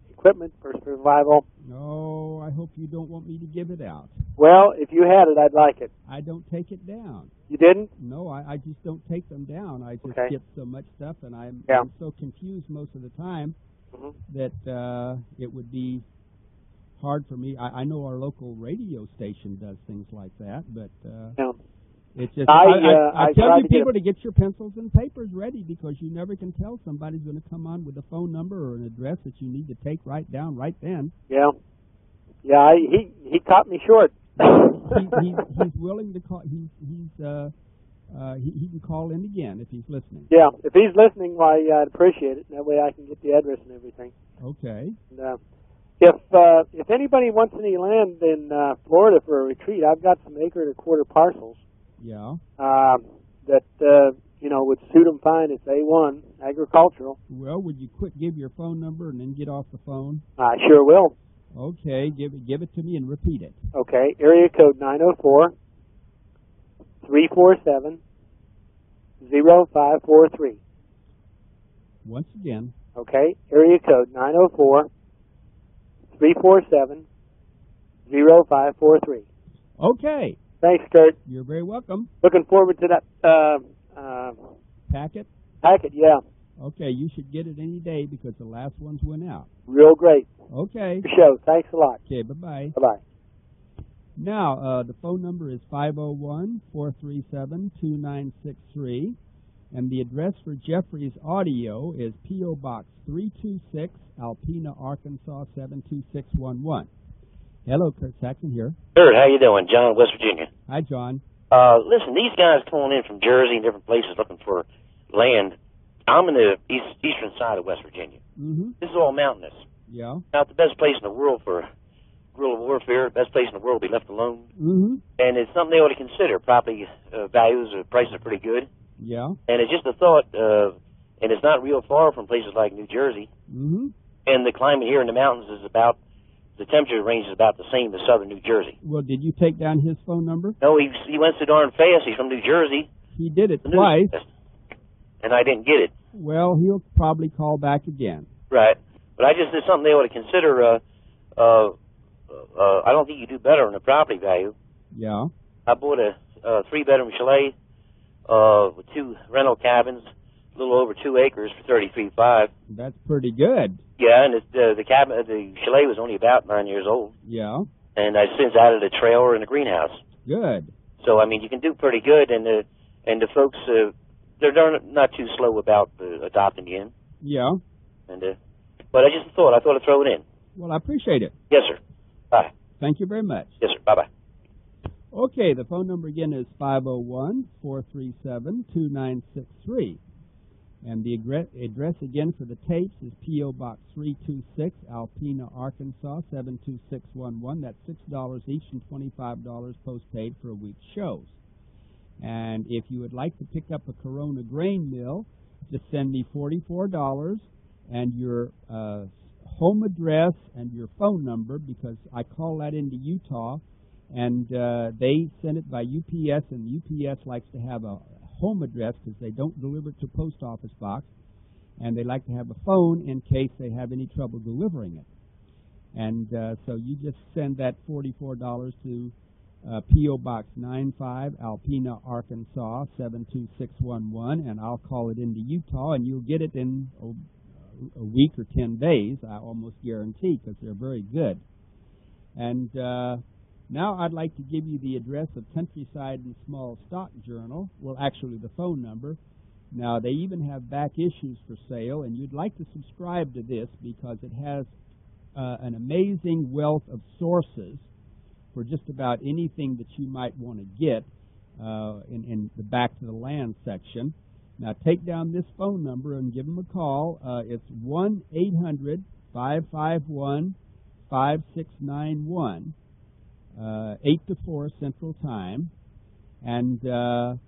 Speaker 9: equipment for survival.
Speaker 1: No, I hope you don't want me to give it out.
Speaker 9: Well, if you had it, I'd like it.
Speaker 1: I don't take it down.
Speaker 9: You didn't?
Speaker 1: No, I just don't take them down. I just get so much stuff, and I'm so confused most of the time that it would be hard for me. I know our local radio station does things like that, but it's just I tell you people to get your pencils and papers ready, because you never can tell somebody's going to come on with a phone number or an address that you need to take right down right then.
Speaker 9: Yeah, he caught me short.
Speaker 1: he's willing to call. He can call in again if he's listening.
Speaker 9: Yeah, if he's listening, why I'd appreciate it. That way I can get the address and everything.
Speaker 1: Okay.
Speaker 9: And, if anybody wants any land in Florida for a retreat, I've got some acre and a quarter parcels.
Speaker 1: Yeah.
Speaker 9: That would suit them fine. It's A1 agricultural.
Speaker 1: Well, would you give your phone number and then get off the phone?
Speaker 9: I sure will.
Speaker 1: Okay, give it to me and repeat it.
Speaker 9: Okay, area code 904-347-0543.
Speaker 1: Once again.
Speaker 9: Okay, area code 904-347-0543.
Speaker 1: Okay.
Speaker 9: Thanks, Kurt.
Speaker 1: You're very welcome.
Speaker 9: Looking forward to that
Speaker 1: packet?
Speaker 9: Packet, yeah.
Speaker 1: Okay, you should get it any day because the last ones went out.
Speaker 9: Real great.
Speaker 1: Okay.
Speaker 9: Good show. Thanks a lot.
Speaker 1: Okay, bye-bye.
Speaker 9: Bye-bye.
Speaker 1: Now, the phone number is 501-437-2963, and the address for Jeffrey's audio is P.O. Box 326, Alpena, Arkansas, 72611. Hello, Kurt Saxon here.
Speaker 10: Kurt, how you doing? John, West Virginia.
Speaker 1: Hi, John.
Speaker 10: Listen, these guys calling in from Jersey and different places looking for land. I'm in the eastern side of West Virginia.
Speaker 1: Mm-hmm.
Speaker 10: This is all mountainous.
Speaker 1: Yeah.
Speaker 10: Not the best place in the world for guerrilla warfare. The best place in the world to be left alone.
Speaker 1: Mm-hmm.
Speaker 10: And it's something they ought to consider. Property values, prices are pretty good.
Speaker 1: Yeah.
Speaker 10: And it's just a thought, and it's not real far from places like New Jersey.
Speaker 1: Mm-hmm.
Speaker 10: And the climate here in the mountains is about, the temperature range is about the same as southern New Jersey.
Speaker 1: Well, did you take down his phone number?
Speaker 10: No, he went so darn fast. He's from New Jersey.
Speaker 1: He did it twice.
Speaker 10: And I didn't get it.
Speaker 1: Well, he'll probably call back again.
Speaker 10: Right. But I just, it's something they ought to consider. I don't think you do better on the property value.
Speaker 1: Yeah.
Speaker 10: I bought a 3-bedroom chalet with 2 rental cabins, a little over 2 acres for $33,500.
Speaker 1: That's pretty good.
Speaker 10: Yeah, and the chalet was only about 9 years old.
Speaker 1: Yeah.
Speaker 10: And I since added a trailer and a greenhouse.
Speaker 1: Good.
Speaker 10: So I mean, you can do pretty good, and the folks they're not too slow about adopting you in.
Speaker 1: Yeah.
Speaker 10: And but I thought I'd throw it in.
Speaker 1: Well, I appreciate it.
Speaker 10: Yes, sir. Bye.
Speaker 1: Thank you very much.
Speaker 10: Yes, sir. Bye-bye.
Speaker 1: Okay, the phone number again is 501-437-2963. And the address again for the tapes is P.O. Box 326, Alpena, Arkansas, 72611. That's $6 each and $25 postpaid for a week's shows. And if you would like to pick up a Corona grain mill, just send me $44 and your home address and your phone number, because I call that into Utah, and they send it by UPS, and UPS likes to have a home address because they don't deliver it to post office box, and they like to have a phone in case they have any trouble delivering it. And so you just send that $44 to P.O. Box 95, Alpena, Arkansas, 72611, and I'll call it into Utah, and you'll get it in a week or 10 days, I almost guarantee, because they're very good. And Now I'd like to give you the address of Countryside and Small Stock Journal. Well, actually the phone number. Now they even have back issues for sale, and you'd like to subscribe to this because it has an amazing wealth of sources for just about anything that you might want to get in the Back to the Land section. Now take down this phone number and give them a call. It's 1-800-551-5691, 8 to 4 Central Time. And the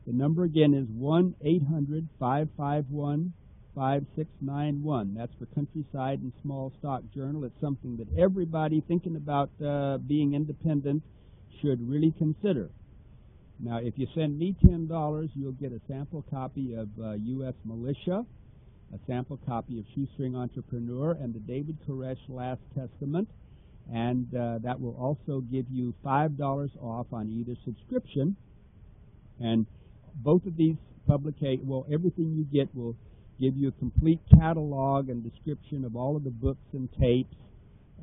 Speaker 1: number again is 1-800-551-5691. That's for Countryside and Small Stock Journal. It's something that everybody thinking about being independent should really consider. Now, if you send me $10, you'll get a sample copy of U.S. Militia, a sample copy of Shoestring Entrepreneur, and the David Koresh Last Testament. And that will also give you $5 off on either subscription. And both of these everything you get will give you a complete catalog and description of all of the books and tapes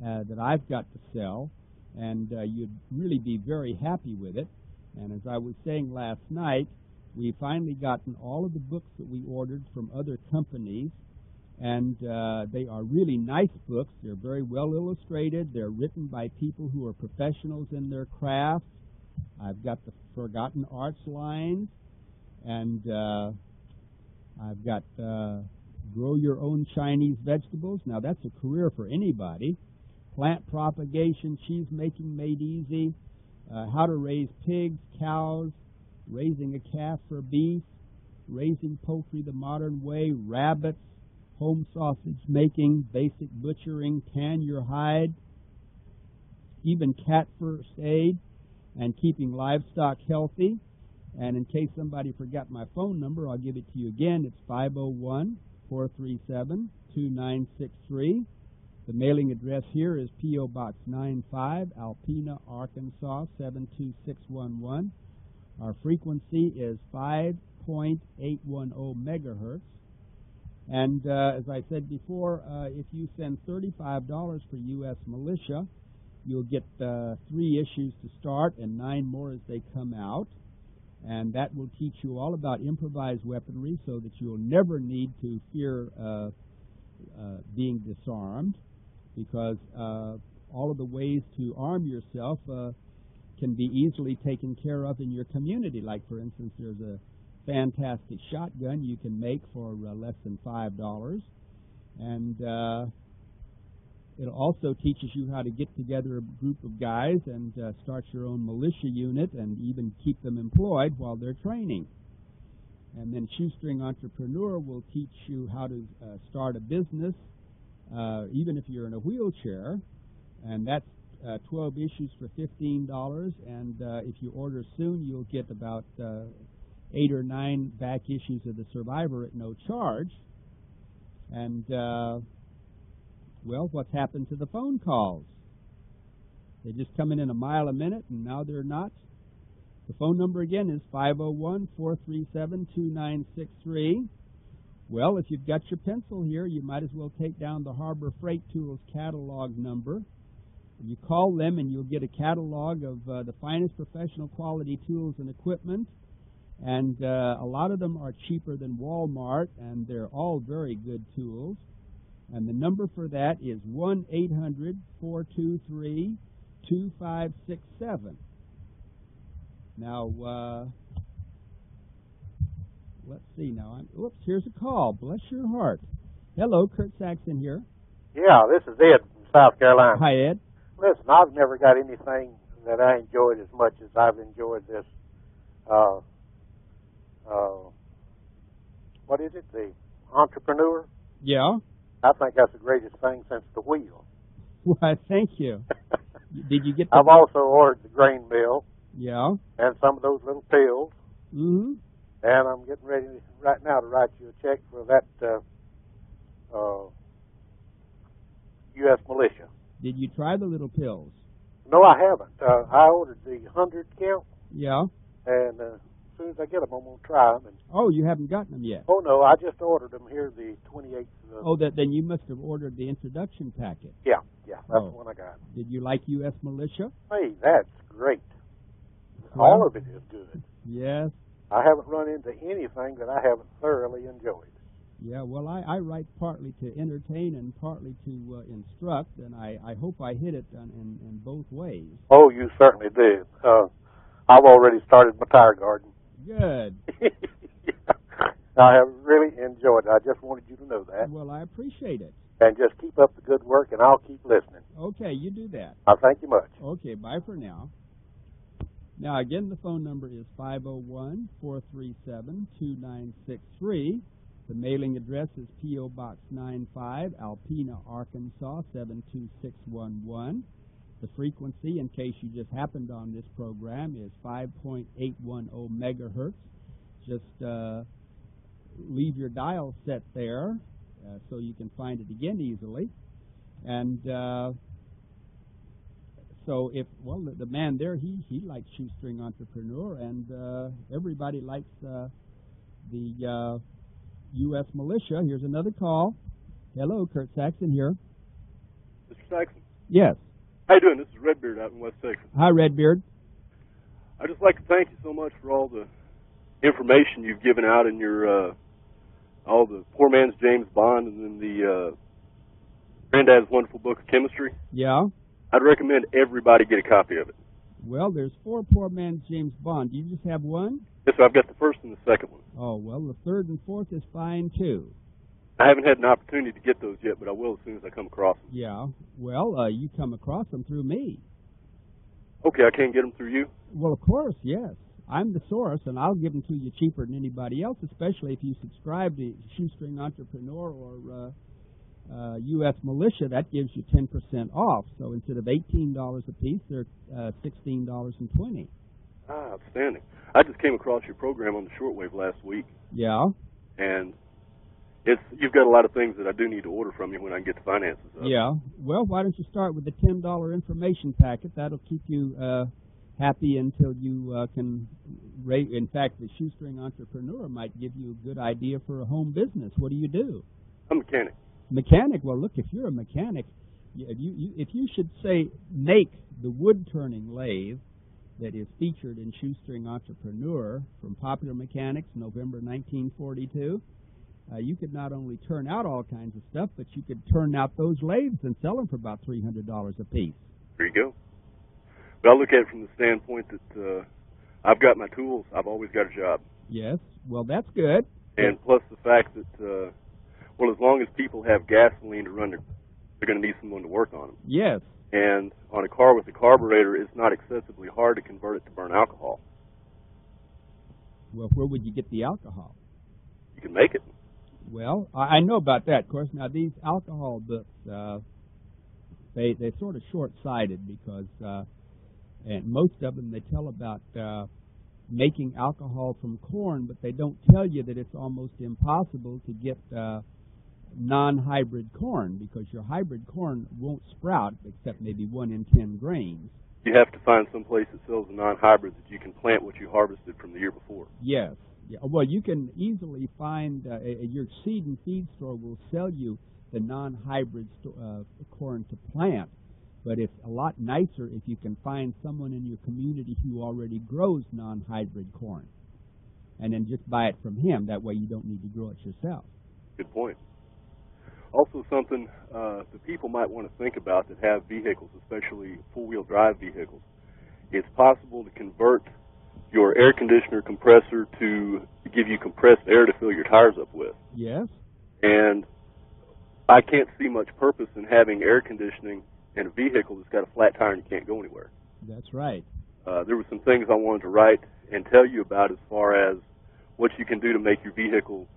Speaker 1: that I've got to sell. And you'd really be very happy with it. And as I was saying last night, we finally gotten all of the books that we ordered from other companies, and they are really nice books. They're very well illustrated. They're written by people who are professionals in their craft. I've got the Forgotten Arts line, and I've got Grow Your Own Chinese Vegetables. Now, that's a career for anybody. Plant Propagation, Cheese Making Made Easy. How to raise pigs, cows, raising a calf for beef, raising poultry the modern way, rabbits, home sausage making, basic butchering, tan your hide, even cat first aid, and keeping livestock healthy. And in case somebody forgot my phone number, I'll give it to you again. It's 501-437-2963. The mailing address here is P.O. Box 95, Alpena, Arkansas, 72611. Our frequency is 5.810 megahertz. And as I said before, if you send $35 for U.S. Militia, you'll get 3 issues to start and 9 more as they come out. And that will teach you all about improvised weaponry so that you'll never need to fear being disarmed, because all of the ways to arm yourself can be easily taken care of in your community. Like, for instance, there's a fantastic shotgun you can make for less than $5. And it also teaches you how to get together a group of guys and start your own militia unit and even keep them employed while they're training. And then Shoestring Entrepreneur will teach you how to start a business, even if you're in a wheelchair, and that's 12 issues for $15, and if you order soon, you'll get about 8 or 9 back issues of The Survivor at no charge. And, well, what's happened to the phone calls? They're just coming in a mile a minute, and now they're not. The phone number again is 501-437-2963. Well, if you've got your pencil here, you might as well take down the Harbor Freight Tools catalog number. You call them and you'll get a catalog of the finest professional quality tools and equipment. And a lot of them are cheaper than Walmart, and they're all very good tools. And the number for that is 1-800-423-2567. Now, let's see now. Oops, here's a call. Bless your heart. Hello, Kurt Saxon here.
Speaker 11: Yeah, this is Ed from South Carolina.
Speaker 1: Hi, Ed.
Speaker 11: Listen, I've never got anything that I enjoyed as much as I've enjoyed this, what is it, the Entrepreneur?
Speaker 1: Yeah.
Speaker 11: I think that's the greatest thing since the wheel.
Speaker 1: Why, thank you. Did you get the...
Speaker 11: I've also ordered the grain mill.
Speaker 1: Yeah.
Speaker 11: And some of those little pills.
Speaker 1: Mm-hmm.
Speaker 11: And I'm getting ready right now to write you a check for that U.S. Militia.
Speaker 1: Did you try the little pills?
Speaker 11: No, I haven't. I ordered the 100 count.
Speaker 1: Yeah.
Speaker 11: And soon as I get them, I'm going to try them. And,
Speaker 1: Oh, you haven't gotten them yet?
Speaker 11: oh, no, I just ordered them here the 28th.
Speaker 1: Oh, then you must have ordered the introduction packet.
Speaker 11: Yeah, that's the one I got.
Speaker 1: Did you like U.S. militia?
Speaker 11: Hey, that's great.
Speaker 1: Well,
Speaker 11: all of it is good.
Speaker 1: Yes.
Speaker 11: I haven't run into anything that I haven't thoroughly enjoyed.
Speaker 1: Yeah, well, I write partly to entertain and partly to instruct, and I hope I hit it in both ways.
Speaker 11: Oh, you certainly did. I've already started my tire garden.
Speaker 1: Good.
Speaker 11: I have really enjoyed it. I just wanted you to know that.
Speaker 1: Well, I appreciate it.
Speaker 11: And just keep up the good work, and I'll keep listening.
Speaker 1: Okay, you do that.
Speaker 11: I thank you much.
Speaker 1: Okay, bye for now. Now, again, the phone number is 501-437-2963. The mailing address is P.O. Box 95, Alpena, Arkansas, 72611. The frequency, in case you just happened on this program, is 5.810 megahertz. Just leave your dial set there so you can find it again easily. And so the man there, he likes Shoestring Entrepreneur, and everybody likes the U.S. militia. Here's another call. Hello, Kurt Saxon here.
Speaker 12: Mr. Saxon?
Speaker 1: Yes.
Speaker 12: How you doing? This is Redbeard out in West Texas.
Speaker 1: Hi, Redbeard.
Speaker 12: I'd just like to thank you so much for all the information you've given out in your all the Poor Man's James Bond and then the Granddad's Wonderful Book of Chemistry.
Speaker 1: Yeah?
Speaker 12: I'd recommend everybody get a copy of it.
Speaker 1: Well, there's 4 Poor Man's James Bond. Do you just have one?
Speaker 12: Yes, sir. I've got the first and the second one.
Speaker 1: Oh, well, the third and fourth is fine, too.
Speaker 12: I haven't had an opportunity to get those yet, but I will as soon as I come across them.
Speaker 1: Yeah. Well, you come across them through me.
Speaker 12: Okay, I can't get them through you?
Speaker 1: Well, of course, yes. I'm the source, and I'll give them to you cheaper than anybody else, especially if you subscribe to Shoestring Entrepreneur or U.S. Militia. That gives you 10% off. So instead of $18 a piece, they're $16.20.
Speaker 12: Ah, outstanding. I just came across your program on the shortwave last week.
Speaker 1: Yeah?
Speaker 12: And you've got a lot of things that I do need to order from you when I can get the finances up.
Speaker 1: Yeah. Well, why don't you start with the $10 information packet? That'll keep you happy until you can rate. In fact, the Shoestring Entrepreneur might give you a good idea for a home business. What do you do?
Speaker 12: I'm a mechanic.
Speaker 1: Mechanic? Well, look, if you're a mechanic, if you should say make the wood-turning lathe that is featured in Shoestring Entrepreneur from Popular Mechanics, November 1942, you could not only turn out all kinds of stuff, but you could turn out those lathes and sell them for about $300 a piece.
Speaker 12: There you go. But I look at it from the standpoint that I've got my tools. I've always got a job.
Speaker 1: Yes. Well, that's good.
Speaker 12: And plus the fact that, as long as people have gasoline to run, they're going to need someone to work on them.
Speaker 1: Yes.
Speaker 12: And on a car with a carburetor, it's not excessively hard to convert it to burn alcohol.
Speaker 1: Well, where would you get the alcohol?
Speaker 12: You can make it.
Speaker 1: Well, I know about that, of course. Now, these alcohol books, they're sort of short-sighted because, and most of them, they tell about making alcohol from corn, but they don't tell you that it's almost impossible to get non-hybrid corn because your hybrid corn won't sprout except maybe 1 in 10 grains.
Speaker 12: You have to find some place that sells a non-hybrid that you can plant what you harvested from the year before.
Speaker 1: Yes. Yeah. Well, you can easily find your seed and feed store will sell you the non-hybrid corn to plant, but it's a lot nicer if you can find someone in your community who already grows non-hybrid corn, and then just buy it from him. That way, you don't need to grow it yourself.
Speaker 12: Good point. Also, something the people might want to think about that have vehicles, especially four-wheel drive vehicles. It's possible to convert your air conditioner compressor to give you compressed air to fill your tires up with.
Speaker 1: Yes.
Speaker 12: And I can't see much purpose in having air conditioning in a vehicle that's got a flat tire and you can't go anywhere.
Speaker 1: That's right.
Speaker 12: There were some things I wanted to write and tell you about as far as what you can do to make your vehicle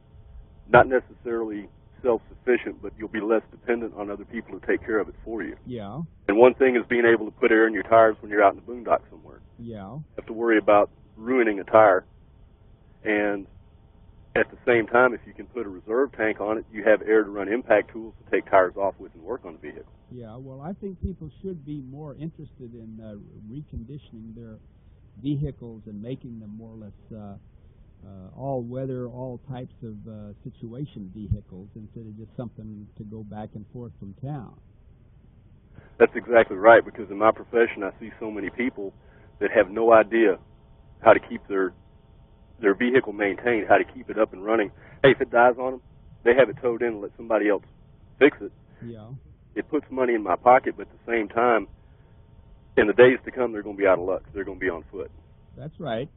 Speaker 12: not necessarily self-sufficient, but you'll be less dependent on other people to take care of it for you.
Speaker 1: Yeah.
Speaker 12: And one thing is being able to put air in your tires when you're out in the boondocks somewhere.
Speaker 1: Yeah.
Speaker 12: You have to worry about ruining a tire. And at the same time, if you can put a reserve tank on it, you have air to run impact tools to take tires off with and work on the vehicle.
Speaker 1: Yeah, well, I think people should be more interested in reconditioning vehicles and making them more or less all-weather, all types of situation vehicles instead of just something to go back and forth from town.
Speaker 12: That's exactly right, because in my profession I see so many people that have no idea how to keep their vehicle maintained, how to keep it up and running. Hey, if it dies on them, they have it towed in and let somebody else fix it.
Speaker 1: Yeah.
Speaker 12: It puts money in my pocket, but at the same time, in the days to come, they're going to be out of luck. They're going to be on foot.
Speaker 1: That's right,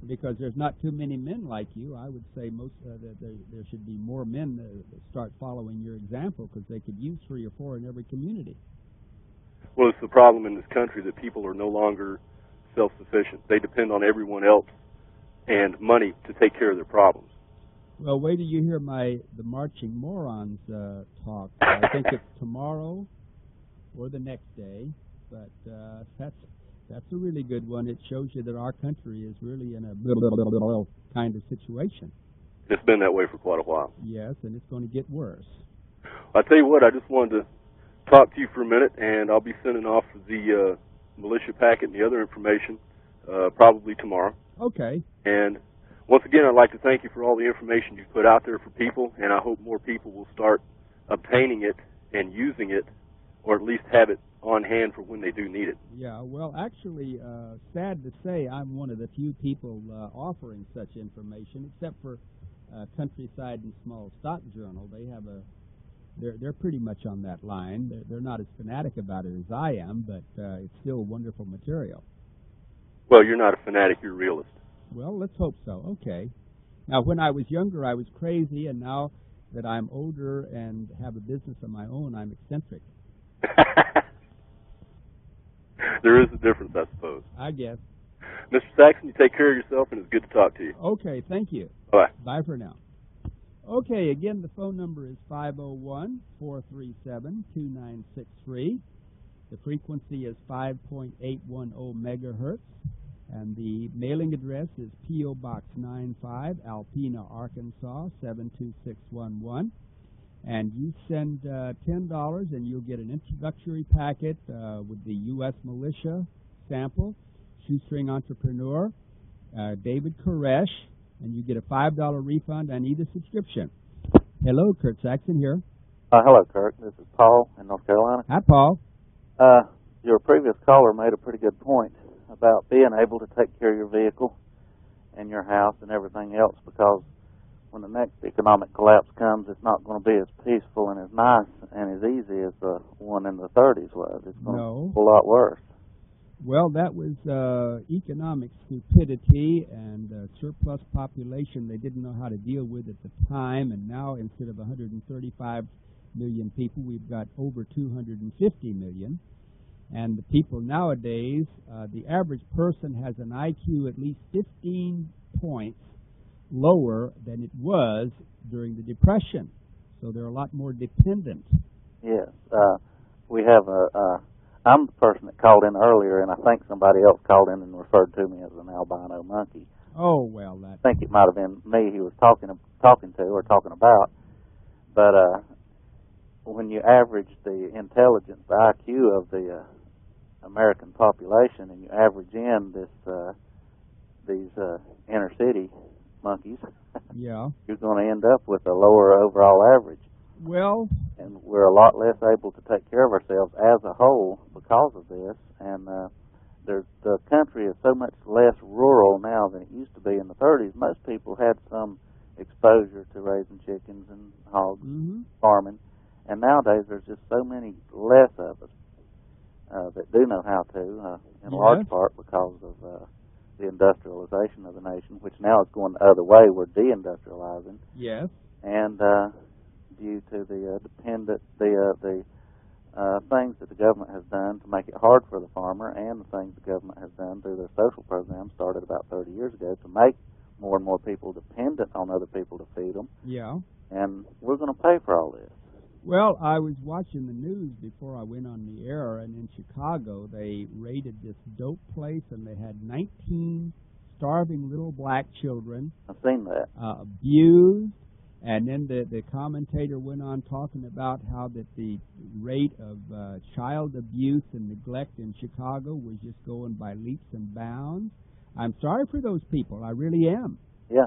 Speaker 1: because there's not too many men like you. I would say that there should be more men that start following your example, because they could use 3 or 4 in every community.
Speaker 12: Well, it's the problem in this country that people are no longer self-sufficient. They depend on everyone else and money to take care of their problems.
Speaker 1: Well, wait till you hear the Marching Morons talk. I think it's tomorrow or the next day, but that's a really good one. It shows you that our country is really in a little kind of situation.
Speaker 12: It's been that way for quite a while.
Speaker 1: Yes, and it's going to get worse.
Speaker 12: I tell you what, I just wanted to talk to you for a minute, and I'll be sending off the militia packet and the other information probably tomorrow.
Speaker 1: Okay.
Speaker 12: And once again, I'd like to thank you for all the information you've put out there for people, and I hope more people will start obtaining it and using it, or at least have it on hand for when they do need it.
Speaker 1: Yeah, well, actually, sad to say, I'm one of the few people offering such information, except for Countryside and Small Stock Journal. They have they're pretty much on that line. They're not as fanatic about it as I am, but it's still wonderful material.
Speaker 12: Well, you're not a fanatic, you're a realist.
Speaker 1: Well, let's hope so. Okay. Now, when I was younger, I was crazy, and now that I'm older and have a business of my own, I'm eccentric.
Speaker 12: There is a difference, I suppose.
Speaker 1: I guess.
Speaker 12: Mr. Saxon, you take care of yourself, and it's good to talk to you.
Speaker 1: Okay, thank you.
Speaker 12: Bye.
Speaker 1: Bye for now. Okay, again, the phone number is 501-437-2963. The frequency is 5.810 megahertz. And the mailing address is P.O. Box 95, Alpena, Arkansas, 72611. And you send $10, and you'll get an introductory packet with the U.S. Militia sample, Shoestring Entrepreneur, David Koresh, and you get a $5 refund and either subscription. Hello, Kurt Saxon here.
Speaker 3: Hello, Kurt. This is Paul in North Carolina.
Speaker 1: Hi, Paul.
Speaker 3: Your previous caller made a pretty good point about being able to take care of your vehicle and your house and everything else, because when the next economic collapse comes, it's not going to be as peaceful and as nice and as easy as the one in the 30s was. It's going to be a lot worse.
Speaker 1: Well, that was economic stupidity and surplus population they didn't know how to deal with at the time, and now instead of 135 million people, we've got over 250 million. And the people nowadays, the average person has an IQ at least 15 points lower than it was during the Depression. So they're a lot more dependent.
Speaker 3: Yes. We have I'm the person that called in earlier, and I think somebody else called in and referred to me as an albino monkey.
Speaker 1: Oh, well,
Speaker 3: I think it might have been me he was talking to or talking about. But when you average the intelligence, the IQ of the American population, and you average in these inner city monkeys,
Speaker 1: yeah,
Speaker 3: you're going to end up with a lower overall average.
Speaker 1: Well,
Speaker 3: and we're a lot less able to take care of ourselves as a whole because of this. And the country is so much less rural now than it used to be in the 30s. Most people had some exposure to raising chickens and hogs, farming, and nowadays there's just so many less of us that do know how to, in large part because of the industrialization of the nation, which now is going the other way. We're deindustrializing.
Speaker 1: Yes.
Speaker 3: And due to the things that the government has done to make it hard for the farmer, and the things the government has done through their social programs started about 30 years ago to make more and more people dependent on other people to feed them.
Speaker 1: Yeah.
Speaker 3: And we're going to pay for all this.
Speaker 1: Well, I was watching the news before I went on the air, and in Chicago they raided this dope place, and they had 19 starving little black children.
Speaker 3: I've seen that.
Speaker 1: Abused. And then the commentator went on talking about how that the rate of child abuse and neglect in Chicago was just going by leaps and bounds. I'm sorry for those people. I really am.
Speaker 3: Yeah.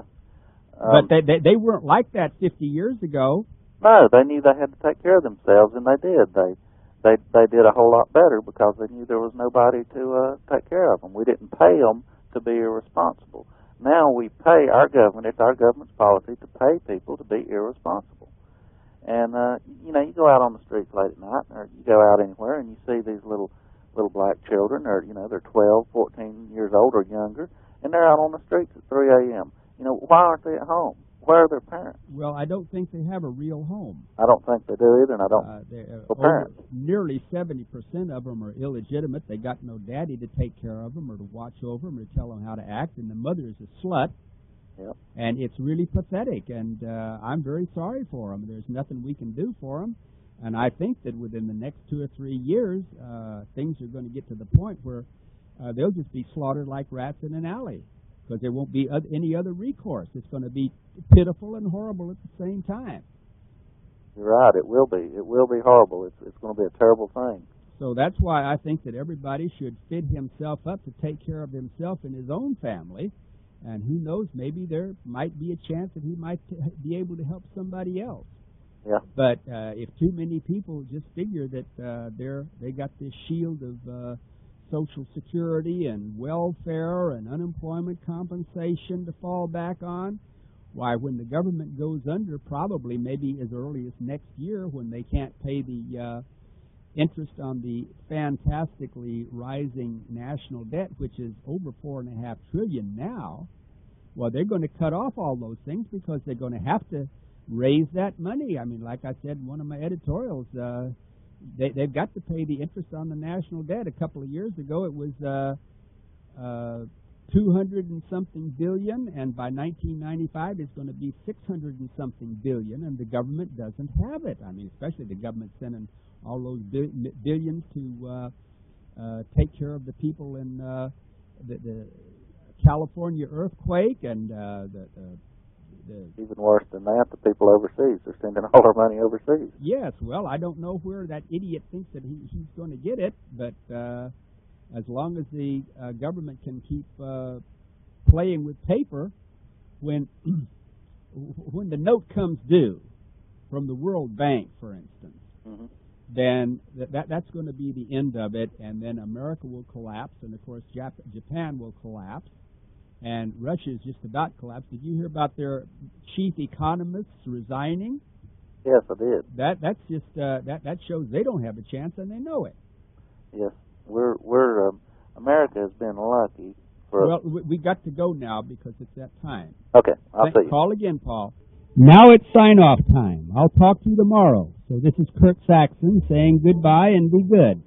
Speaker 1: But they weren't like that 50 years ago.
Speaker 3: No, they knew they had to take care of themselves, and they did. They did a whole lot better because they knew there was nobody to take care of them. We didn't pay them to be irresponsible. Now we pay our government. It's our government's policy to pay people to be irresponsible. And you know, you go out on the streets late at night, or you go out anywhere, and you see these little black children, or you know, they're 12, 14 years old or younger, and they're out on the streets at 3 a.m. You know, why aren't they at home? Where are their parents?
Speaker 1: Well, I don't think they have a real home.
Speaker 3: I don't think they do either, and I don't. Parents.
Speaker 1: Nearly 70% of them are illegitimate. They got no daddy to take care of them or to watch over them or to tell them how to act, and the mother is a slut.
Speaker 3: Yep.
Speaker 1: And it's really pathetic, and I'm very sorry for them. There's nothing we can do for them, and I think that within the next 2 or 3 years, things are going to get to the point where they'll just be slaughtered like rats in an alley, because there won't be any other recourse. It's going to be pitiful and horrible at the same time.
Speaker 3: You're right. It will be. It will be horrible. It's going to be a terrible thing.
Speaker 1: So that's why I think that everybody should fit himself up to take care of himself and his own family. And who knows, maybe there might be a chance that he might be able to help somebody else.
Speaker 3: Yeah.
Speaker 1: But if too many people just figure that they got this shield of Social Security and welfare and unemployment compensation to fall back on, why, when the government goes under, probably maybe as early as next year, when they can't pay the interest on the fantastically rising national debt, which is over $4.5 trillion now, well, they're going to cut off all those things because they're going to have to raise that money. I mean, like I said in one of my editorials, they've got to pay the interest on the national debt. A couple of years ago, it was 200 and something billion, and by 1995, it's going to be 600 and something billion, and the government doesn't have it. I mean, especially the government sending all those billions to take care of the people in the California earthquake and
Speaker 3: even worse than that, the people overseas. They're sending all their money overseas.
Speaker 1: Yes, well, I don't know where that idiot thinks that he's going to get it, but as long as the government can keep playing with paper, when the note comes due from the World Bank, for instance,
Speaker 3: mm-hmm.
Speaker 1: then that's going to be the end of it, and then America will collapse, and of course Japan will collapse, and Russia is just about collapsed. Did you hear about their chief economists resigning?
Speaker 3: Yes, I did.
Speaker 1: That's just that shows they don't have a chance, and they know it.
Speaker 3: Yes, we're America has been lucky.
Speaker 1: Well, we got to go now because it's that time.
Speaker 3: Okay, I'll see you.
Speaker 1: Call again, Paul. Now it's sign-off time. I'll talk to you tomorrow. So this is Kurt Saxon saying goodbye and be good.